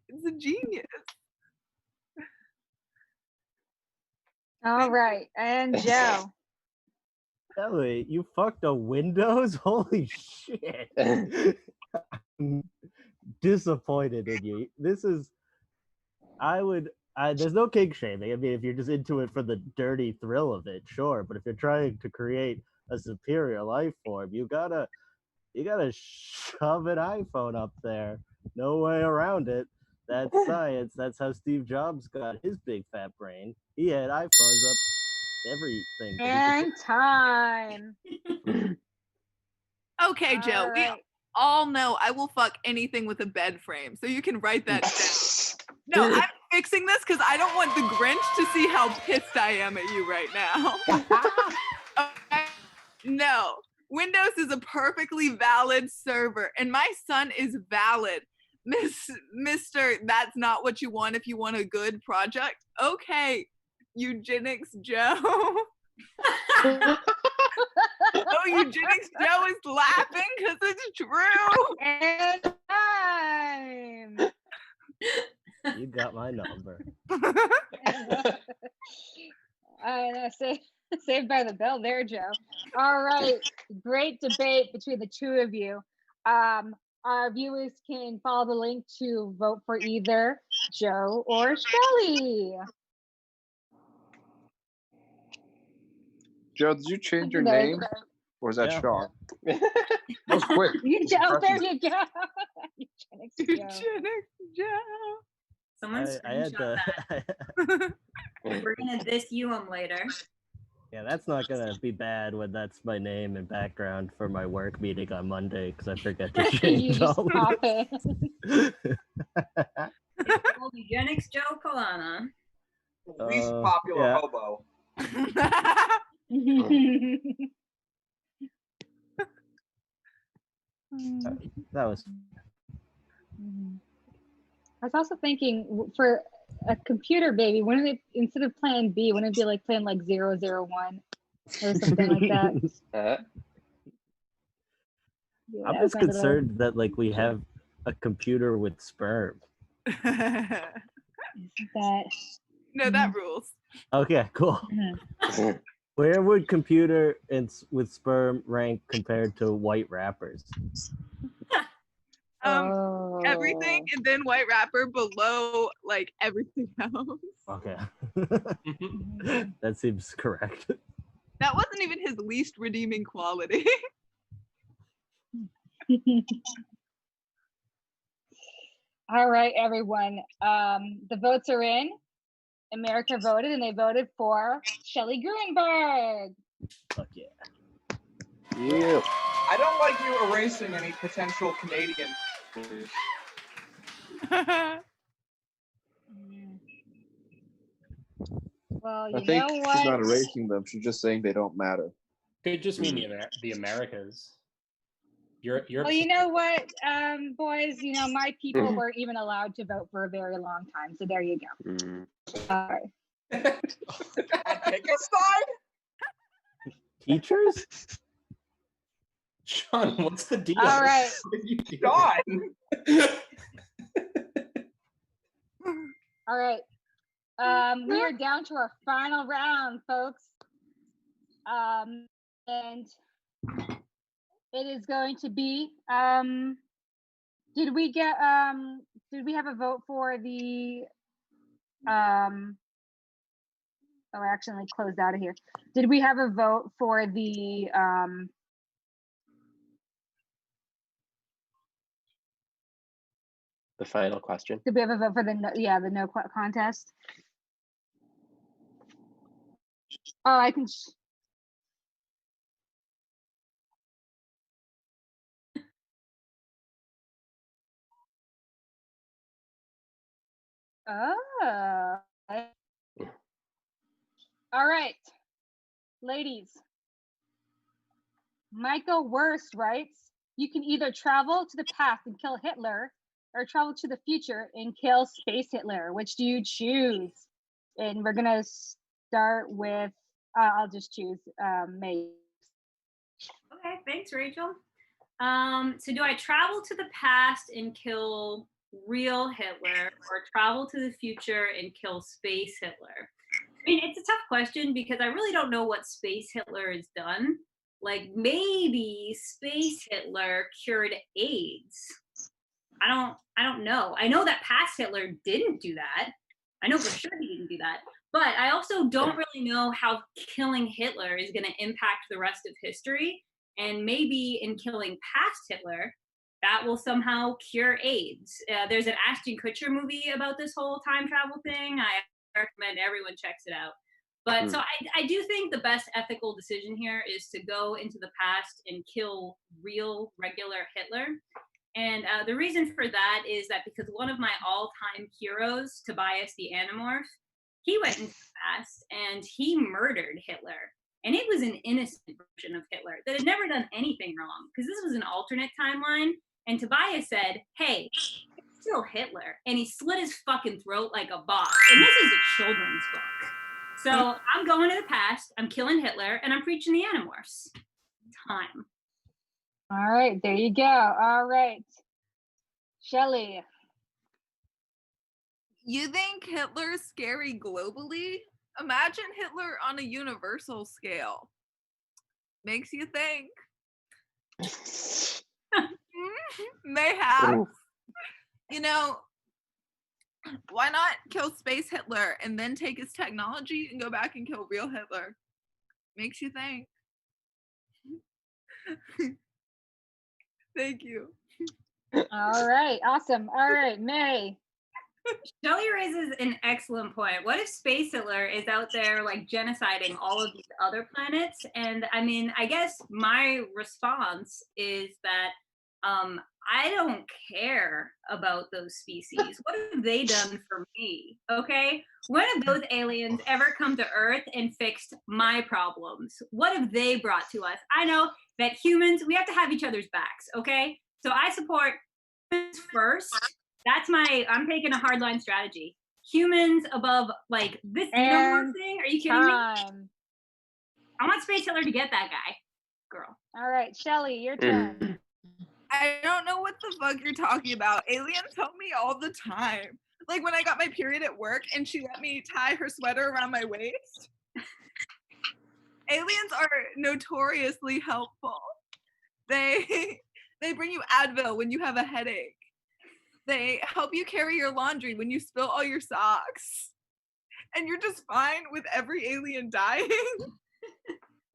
It's a genius. All right. And Joe. Ellie, you fucked a Windows? Holy shit. I'm disappointed in you. This is, there's no kink shaming. I mean, if you're just into it for the dirty thrill of it, sure. But if you're trying to create a superior life form, you gotta shove an iPhone up there. No way around it. That's science. That's how Steve Jobs got his big fat brain. He had iPhones up everything. And time. Okay, Joe. Right. We all know I will fuck anything with a bed frame, so you can write that down. No, I'm fixing this because I don't want the Grinch to see how pissed I am at you right now. Okay? No, Windows is a perfectly valid server, and my son is valid. Mr. That's not what you want if you want a good project. Okay, Eugenics Joe. Oh, Eugenics Joe is laughing because it's true. And time. You got my number. Saved by the bell there, Joe. All right. Great debate between the two of you. Our viewers can follow the link to vote for either Joe or Shelley. Joe, did you change your There you name? go. Or is that Yeah. Sean? That was quick. Joe, there you go. Eugenics Joe. Eugenics Joe. Someone I had screenshot to. that. We're gonna diss you later. Yeah, that's not gonna be bad when that's my name and background for my work meeting on Monday because I forget to You change just all pop this. it. Well, Eugenics Joe Kalana. Least popular yeah. hobo. That was I was also thinking for a computer baby, wouldn't it, instead of plan B, wouldn't it be like plan like 001 or something like that? Yeah, I'm that just sounds a little- concerned that like we have a computer with sperm. that No, that rules. Okay, cool. Where would computer with sperm rank compared to white rappers? Everything, and then white rapper below like everything else. Okay. That seems correct. That wasn't even his least redeeming quality. All right, everyone. The votes are in. America voted, and they voted for Shelley Gruenberg. Fuck yeah. Yeah. I don't like you erasing any potential Canadian. Well, I you think know she's what? not erasing them. She's just saying they don't matter. Could just mean the Americas. Europe. Well, you know what, boys, you know, my people weren't even allowed to vote for a very long time. So there you go. All right. Pick a side? Teachers? Sean, what's the deal? All right. Sean. All right. We are down to our final round, folks. And it is going to be, did we have a vote for the, oh, I accidentally closed out of here. Did we have a vote for the, The final question. did we have a vote for the, the no contest? Oh, I can, oh. All right, ladies. Michael Wurst writes, you can either travel to the past and kill Hitler or travel to the future and kill Space Hitler. Which do you choose? And we're gonna start with, I'll just choose May. Okay, thanks, Rachel. So do I travel to the past and kill real Hitler or travel to the future and kill Space Hitler? I mean, it's a tough question because I really don't know what Space Hitler has done. Like, maybe Space Hitler cured AIDS. I don't know. I know that past Hitler didn't do that. I know for sure he didn't do that. But I also don't really know how killing Hitler is going to impact the rest of history. And maybe in killing past Hitler, that will somehow cure AIDS. There's an Ashton Kutcher movie about this whole time travel thing. I recommend everyone checks it out. But so I do think the best ethical decision here is to go into the past and kill real, regular Hitler. And the reason for that is that because one of my all-time heroes, Tobias the Animorph, he went into the past and he murdered Hitler. And it was an innocent version of Hitler that had never done anything wrong, because this was an alternate timeline. And Tobias said, hey, it's still Hitler. And he slit his fucking throat like a boss. And this is a children's book. So I'm going to the past, I'm killing Hitler, and I'm preaching the Animorphs. Time. All right, there you go. All right. Shelley. You think Hitler's scary globally? Imagine Hitler on a universal scale. Makes you think. Mayhaps. You know, why not kill Space Hitler and then take his technology and go back and kill real Hitler? Makes you think. Thank you. All right, awesome. All right, May. Shelley raises an excellent point. What if Space Hitler is out there like genociding all of these other planets? And I mean, I guess my response is that I don't care about those species. What have they done for me? Okay? When have those aliens ever come to Earth and fixed my problems? What have they brought to us? I know that humans, we have to have each other's backs, okay? So I support humans first. That's I'm taking a hardline strategy. Humans above, like, this xenomorph thing? Are you kidding me? I want Space Hitler to get that guy. Girl. All right, Shelley, your turn. I don't know what the fuck you're talking about. Aliens help me all the time. Like when I got my period at work and she let me tie her sweater around my waist. Aliens are notoriously helpful. They bring you Advil when you have a headache. They help you carry your laundry when you spill all your socks. And you're just fine with every alien dying.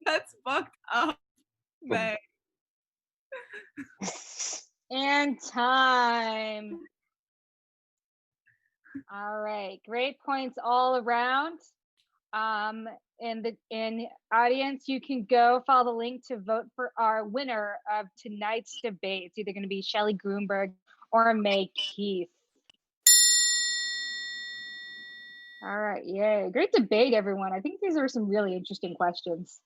That's fucked up, May. And time. All right, great points all around. In audience, you can go follow the link to vote for our winner of tonight's debate. It's either going to be Shelley Gruenberg or May Keith. All right, yay. Great debate, everyone. I think these are some really interesting questions.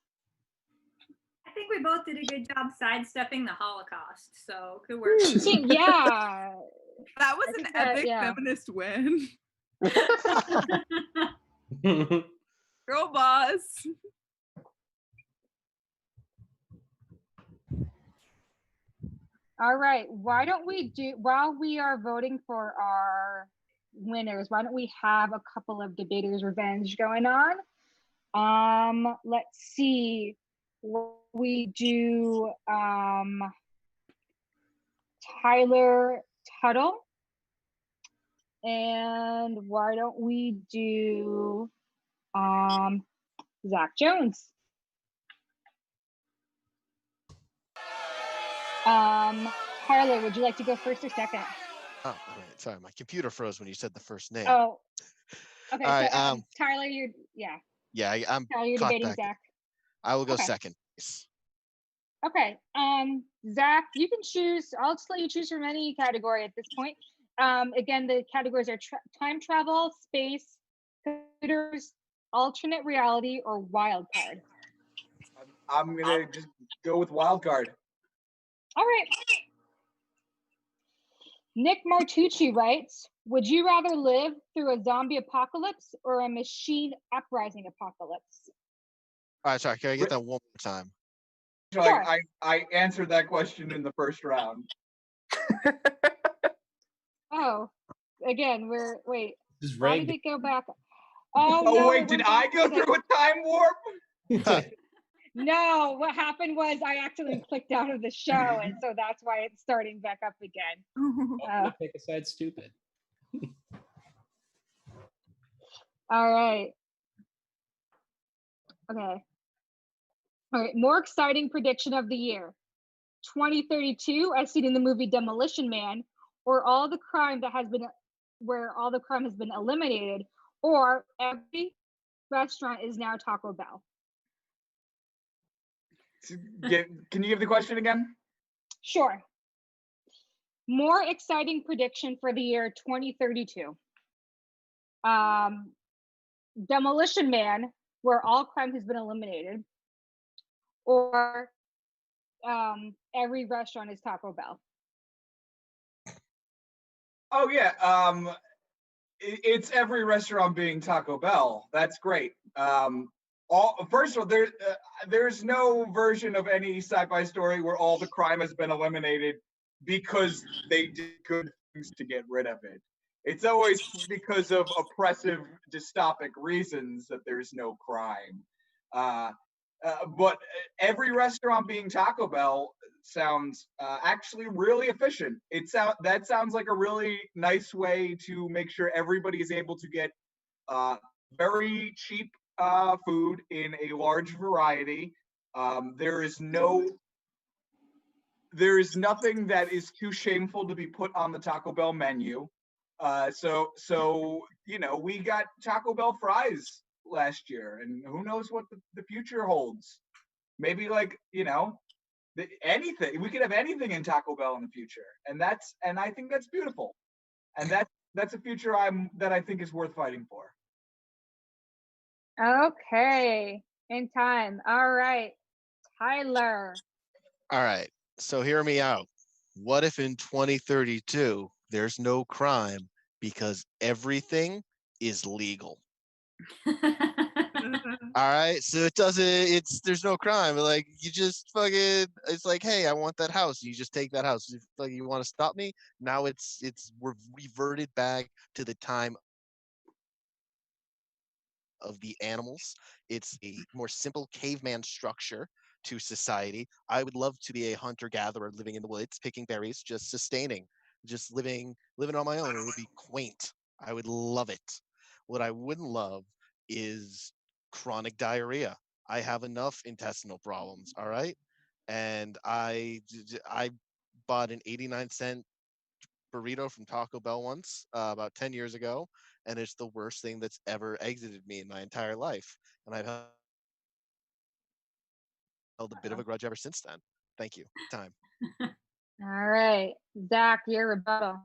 I think we both did a good job sidestepping the Holocaust, so good work. Yeah. That was an epic feminist win. Girl boss. All right, why don't we do, while we are voting for our winners, why don't we have a couple of debaters revenge going on? Let's see, we do Tyler Tuttle, and why don't we do Zach Jones? Tyler, would you like to go first or second? Oh, all right. Sorry, my computer froze when you said the first name. Oh, okay. All right. So, Tyler, you're I'm Tyler, you're caught debating back. Zach. I will go Okay. second. Okay. Zach, you can choose. I'll just let you choose from any category at this point. Again, the categories are time travel, space, computers, alternate reality, or wild card. I'm gonna just go with wild card. All right. Nick Martucci writes, would you rather live through a zombie apocalypse or a machine uprising apocalypse? All right, sorry, can I get that one more time? Sure. I answered that question in the first round. Oh, again, wait. Just Why rigged. did it go back? Oh, Oh no, wait, did I go through a time warp? No, what happened was I accidentally clicked out of the show, and so that's why it's starting back up again. Pick a side, stupid. All right. Okay. All right. More exciting prediction of the year: 2032, as seen in the movie Demolition Man, or all the crime that has been, where all the crime has been eliminated, or every restaurant is now Taco Bell. Can you give the question again? Sure. More exciting prediction for the year 2032. Demolition Man, where all crime has been eliminated, or every restaurant is Taco Bell. Oh yeah, it's every restaurant being Taco Bell. That's great. First of all, there's no version of any sci-fi story where all the crime has been eliminated because they did good things to get rid of it. It's always because of oppressive, dystopic reasons that there's no crime. But every restaurant being Taco Bell sounds actually really efficient. That sounds like a really nice way to make sure everybody is able to get very cheap food in a large variety. There is nothing that is too shameful to be put on the Taco Bell menu. So we got Taco Bell fries last year, and who knows what the future holds. Maybe anything. We could have anything in Taco Bell in the future, and I think that's beautiful, and that's a future that I think is worth fighting for. Okay, in time. All right, Tyler. All right, so hear me out. What if in 2032 there's no crime because everything is legal? All right, so there's no crime. Like, you just fucking, it's like, hey, I want that house. You just take that house. Like, you want to stop me? Now we're reverted back to the time of the animals. It's a more simple caveman structure to society. I would love to be a hunter-gatherer living in the woods, picking berries, just sustaining, just living on my own. It would be quaint. I would love it. What I wouldn't love is chronic diarrhea. I have enough intestinal problems, all right? And I bought an 89-cent burrito from Taco Bell once, about 10 years ago, and it's the worst thing that's ever exited me in my entire life. And I've held a bit of a grudge ever since then. Thank you. Time. All right, Zach, your rebuttal.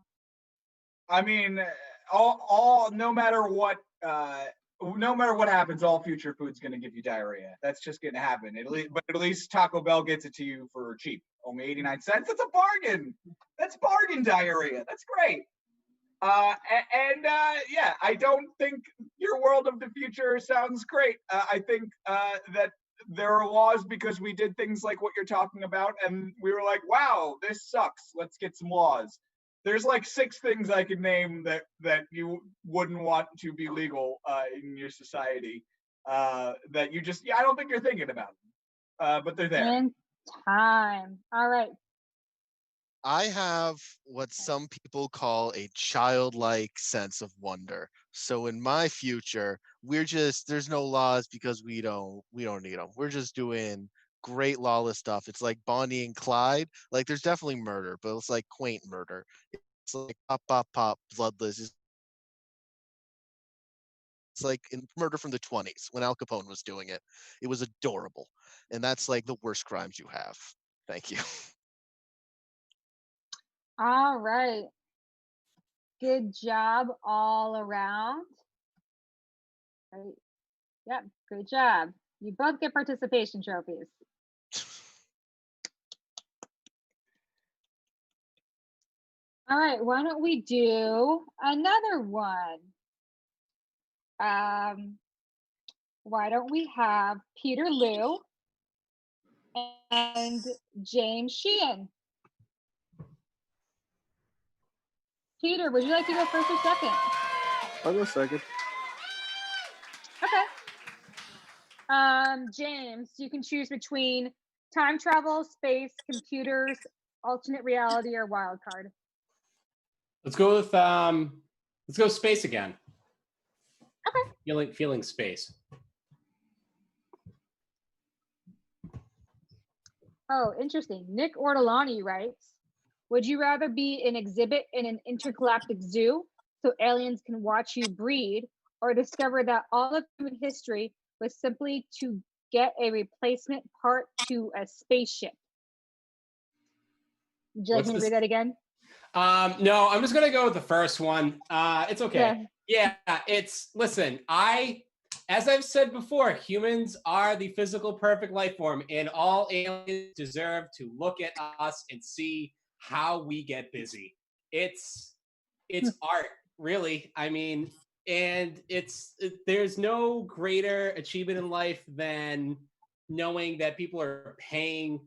I mean, no matter what no matter what happens, all future food's going to give you diarrhea. That's just going to happen. But at least Taco Bell gets it to you for cheap, only 89 cents. That's a bargain. That's bargain diarrhea. That's great. Yeah, I don't think your world of the future sounds great. I think that there are laws because we did things like what you're talking about, and we were like, wow, this sucks. Let's get some laws. There's like 6 things I could name that you wouldn't want to be legal in your society that you just, I don't think you're thinking about them, but they're there. In time. All right. I have what some people call a childlike sense of wonder. So in my future, there's no laws because we don't need them. We're just doing great lawless stuff. It's like Bonnie and Clyde. Like there's definitely murder, but it's like quaint murder. It's like pop, bloodless. It's like in Murder from the 20s when Al Capone was doing it. It was adorable. And that's like the worst crimes you have. Thank you. All right. Good job all around. Right. Yep, good job. You both get participation trophies. All right, why don't we do another one? Why don't we have Peter Liu and James Sheehan? Peter, would you like to go first or second? I'll go second. Okay. James, you can choose between time travel, space, computers, alternate reality, or wild card. Let's go with space again. Okay. Feeling space. Oh, interesting. Nick Ortolani writes, would you rather be an exhibit in an intergalactic zoo so aliens can watch you breed, or discover that all of human history was simply to get a replacement part to a spaceship? Would you like me to read that again? No, I'm just gonna go with the first one. It's okay. Yeah, listen, as I've said before, humans are the physical perfect life form, and all aliens deserve to look at us and see how we get busy. It's art, really. I mean, and there's no greater achievement in life than knowing that people are paying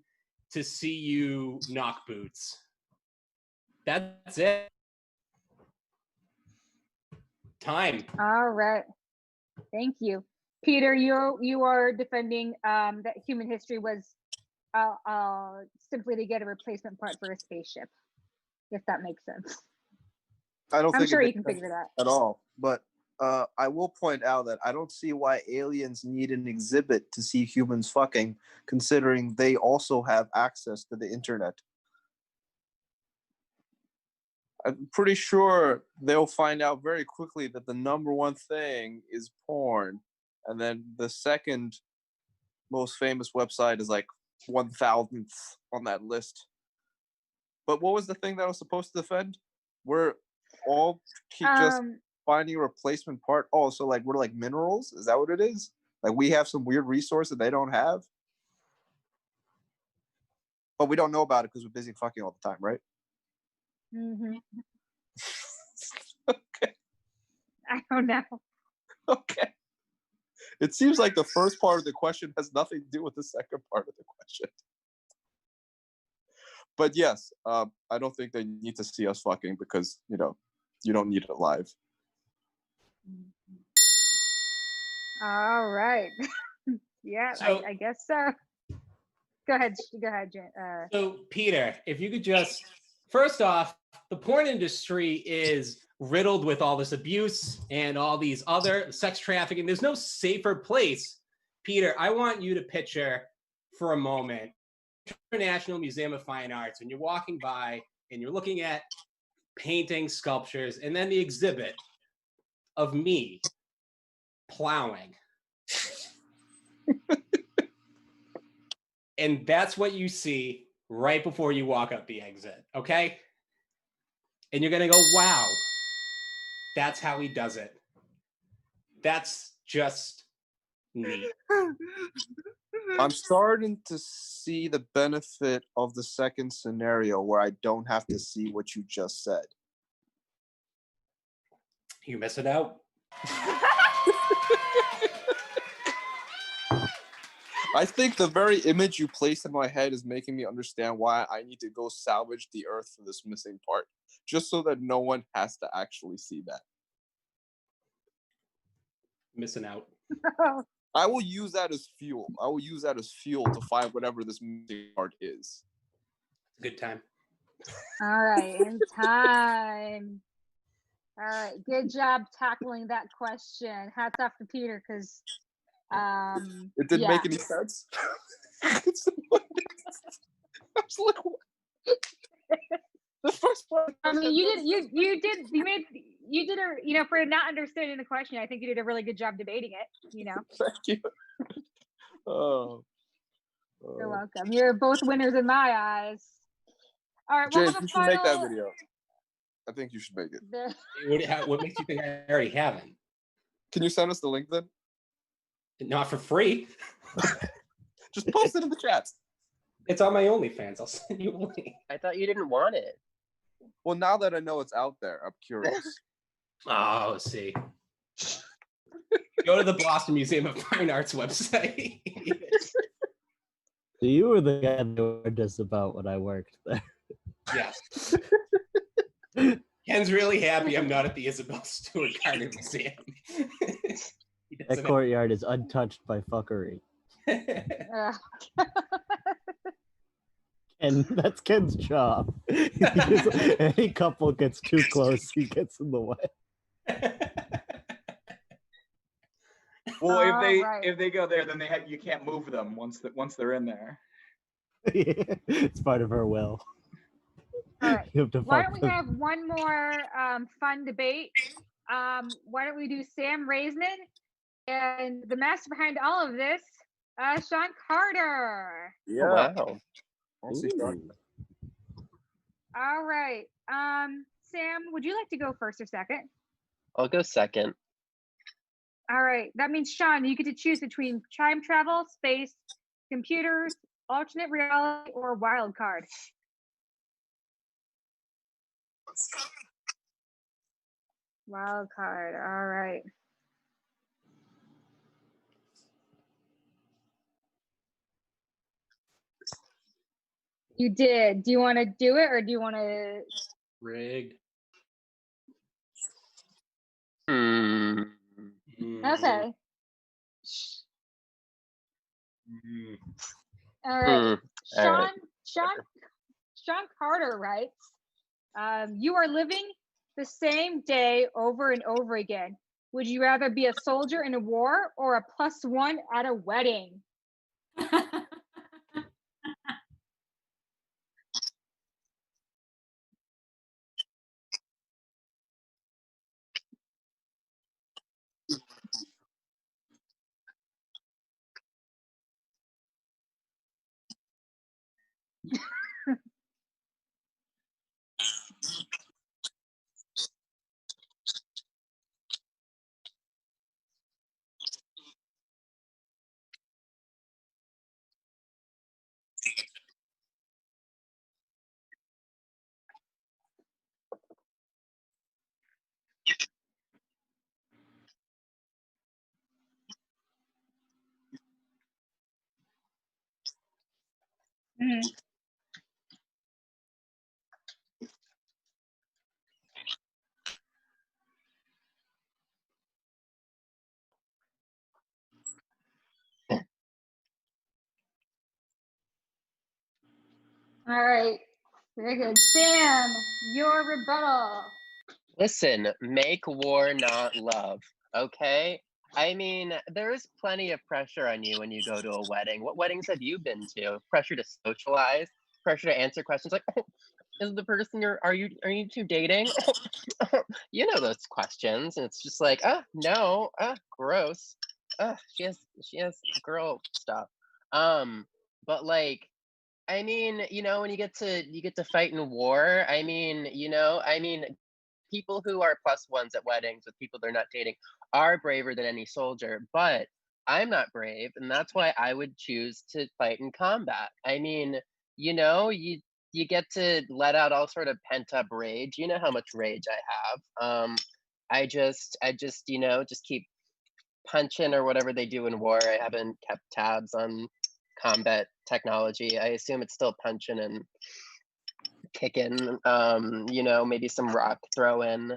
to see you knock boots. That's it. Time. All right. Thank you. Peter, you are defending that human history was simply to get a replacement part for a spaceship, if that makes sense. I'm sure you can figure that at all. But I will point out that I don't see why aliens need an exhibit to see humans fucking, considering they also have access to the internet. I'm pretty sure they'll find out very quickly that the number one thing is porn. And then the second most famous website is like 1,000th on that list. But what was the thing that I was supposed to defend? We're all keep just finding a replacement part. Oh, so like we're like minerals? Is that what it is? Like we have some weird resource that they don't have? But we don't know about it because we're busy fucking all the time, right? Mm-hmm. Okay. I don't know. Okay. It seems like the first part of the question has nothing to do with the second part of the question. But yes, I don't think they need to see us fucking because, you don't need it live. All right. Yeah, So, I guess so. Go ahead, Jen. So, Peter, if you could just, first off, the porn industry is riddled with all this abuse and all these other sex trafficking. There's no safer place. Peter, I want you to picture for a moment International Museum of Fine Arts when you're walking by and you're looking at paintings, sculptures, and then the exhibit of me plowing. And that's what you see right before you walk up the exit, okay? And you're gonna go, wow, that's how he does it. That's just neat. I'm starting to see the benefit of the second scenario where I don't have to see what you just said. You miss it out. I think the very image you placed in my head is making me understand why I need to go salvage the earth for this missing part, just so that no one has to actually see that. Missing out. I will use that as fuel. I will use that as fuel to find whatever this missing part is. Good time. All right, in time. All right, good job tackling that question. Hats off to Peter, because it didn't make any sense. I was like, what? The first part. I mean, you did a, you know, for not understanding the question, I think you did a really good job debating it, you know. Thank you. Oh. You're welcome. You're both winners in my eyes. All right, James, you should make that video. I think you should make it. What makes you think I already haven't? Can you send us the link then? Not for free. Just post it in the chat. It's on my OnlyFans. I'll send you a link. I thought you didn't want it. Well, now that I know it's out there, I'm curious. Oh, see. Go to the Boston Museum of Fine Arts website. So you were the guy that warned us about when I worked there. Yes. Ken's really happy I'm not at the Isabel Stewart Gardner Museum. That courtyard is untouched by fuckery. And that's Ken's job. Any couple gets too close, he gets in the way. Well, if they go there, then you can't move them once they're in there. Yeah, it's part of her will. All right. You have to Why fuck don't we them. have one more fun debate? Why don't we do Sam Raisman and the master behind all of this, Sean Carter. Yeah. Wow. I'll see Sean. All right. Sam, would you like to go first or second? I'll go second. All right. That means, Sean, you get to choose between time travel, space, computers, alternate reality, or wild card. Wild card. All right. You did. Do you want to do it, or do you want to? Rigged. Okay. All right. Sean Carter writes, you are living the same day over and over again. Would you rather be a soldier in a war or a +1 at a wedding? Mhm. All right. Very good. Sam, your rebuttal. Listen, make war, not love. Okay? I mean, there's plenty of pressure on you when you go to a wedding. What weddings have you been to? Pressure to socialize, pressure to answer questions like, oh, is the person are you two dating? You know those questions. And it's just like, no, gross. She has girl stuff. But like, I mean, you know, when you get to fight in war, I mean, people who are plus ones at weddings with people they're not dating are braver than any soldier, but I'm not brave, and that's why I would choose to fight in combat. I mean, you know, you get to let out all sort of pent up rage. You know how much rage I have. I just you know, just keep punching or whatever they do in war. I haven't kept tabs on combat technology. I assume it's still punching and kicking. You know, maybe some rock throwing.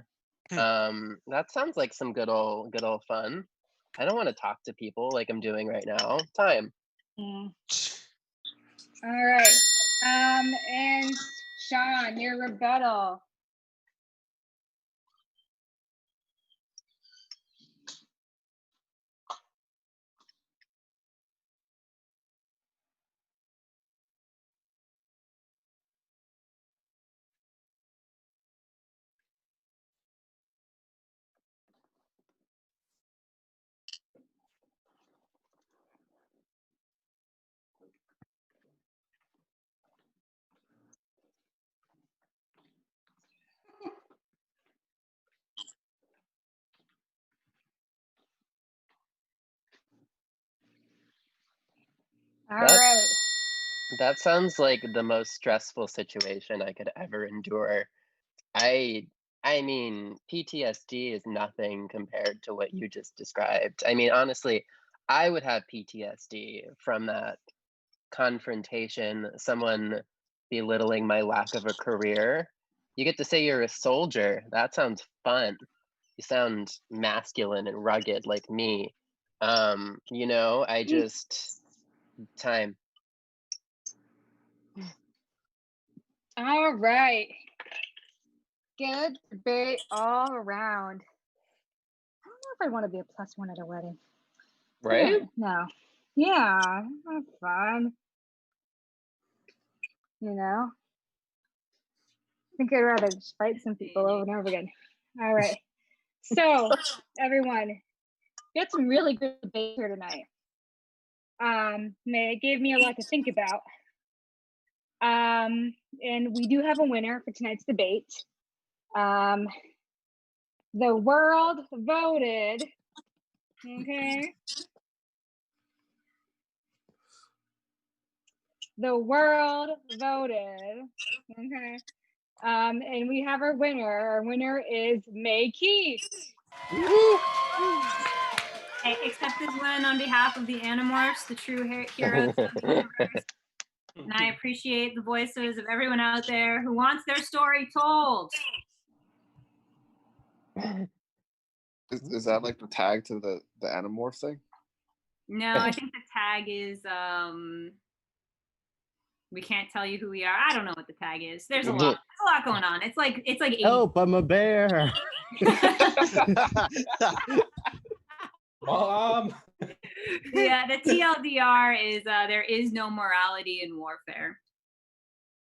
That sounds like some good old fun. I don't want to talk to people like I'm doing right now. Time. All right. And Sean, your rebuttal. All right. That sounds like the most stressful situation I could ever endure. I mean, PTSD is nothing compared to what you just described. I mean, honestly, I would have PTSD from that confrontation, someone belittling my lack of a career. You get to say you're a soldier. That sounds fun. You sound masculine and rugged like me. You know, I just time. All right. Good debate all around. I don't know if I want to be a plus one at a wedding. Right? No. Yeah, that's fun. You know? I think I'd rather just fight some people over and over again. All right. So, everyone, we had some really good debate here tonight. It gave me a lot to think about. And we do have a winner for tonight's debate. The world voted, okay? The world voted, okay? And we have our winner. Our winner is May Keith. I accept this win on behalf of the Animorphs, the true heroes of the universe. And I appreciate the voices of everyone out there who wants their story told. Is that like the tag to the Animorph thing? No, I think the tag is we can't tell you who we are. I don't know what the tag is. There's a lot. There's a lot going on. It's like 80. Help, I'm a bear. Mom. Yeah, the TLDR is there is no morality in warfare.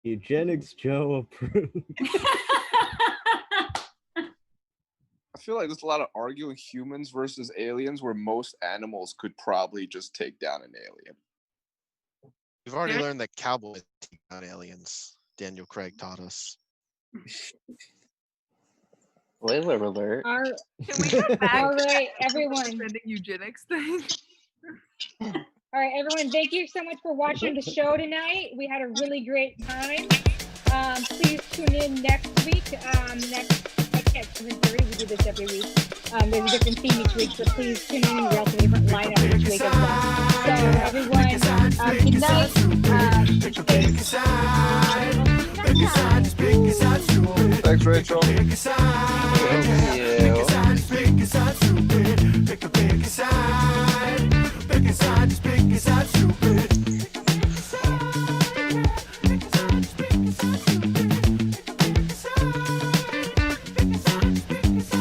Eugenics Joe approved. I feel like there's a lot of arguing humans versus aliens where most animals could probably just take down an alien. We've already learned that cowboys take down aliens. Daniel Craig taught us. Spoiler alert. Can we get back All right, to everyone. the eugenics thing? All right, everyone, thank you so much for watching the show tonight. We had a really great time. Please tune in next week. Next at 7:30. We do this every week. There's a different theme each week, so please tune in. We're also a different lineup each week as well. So everyone, good night. Thanks, Rachel. Thank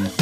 you.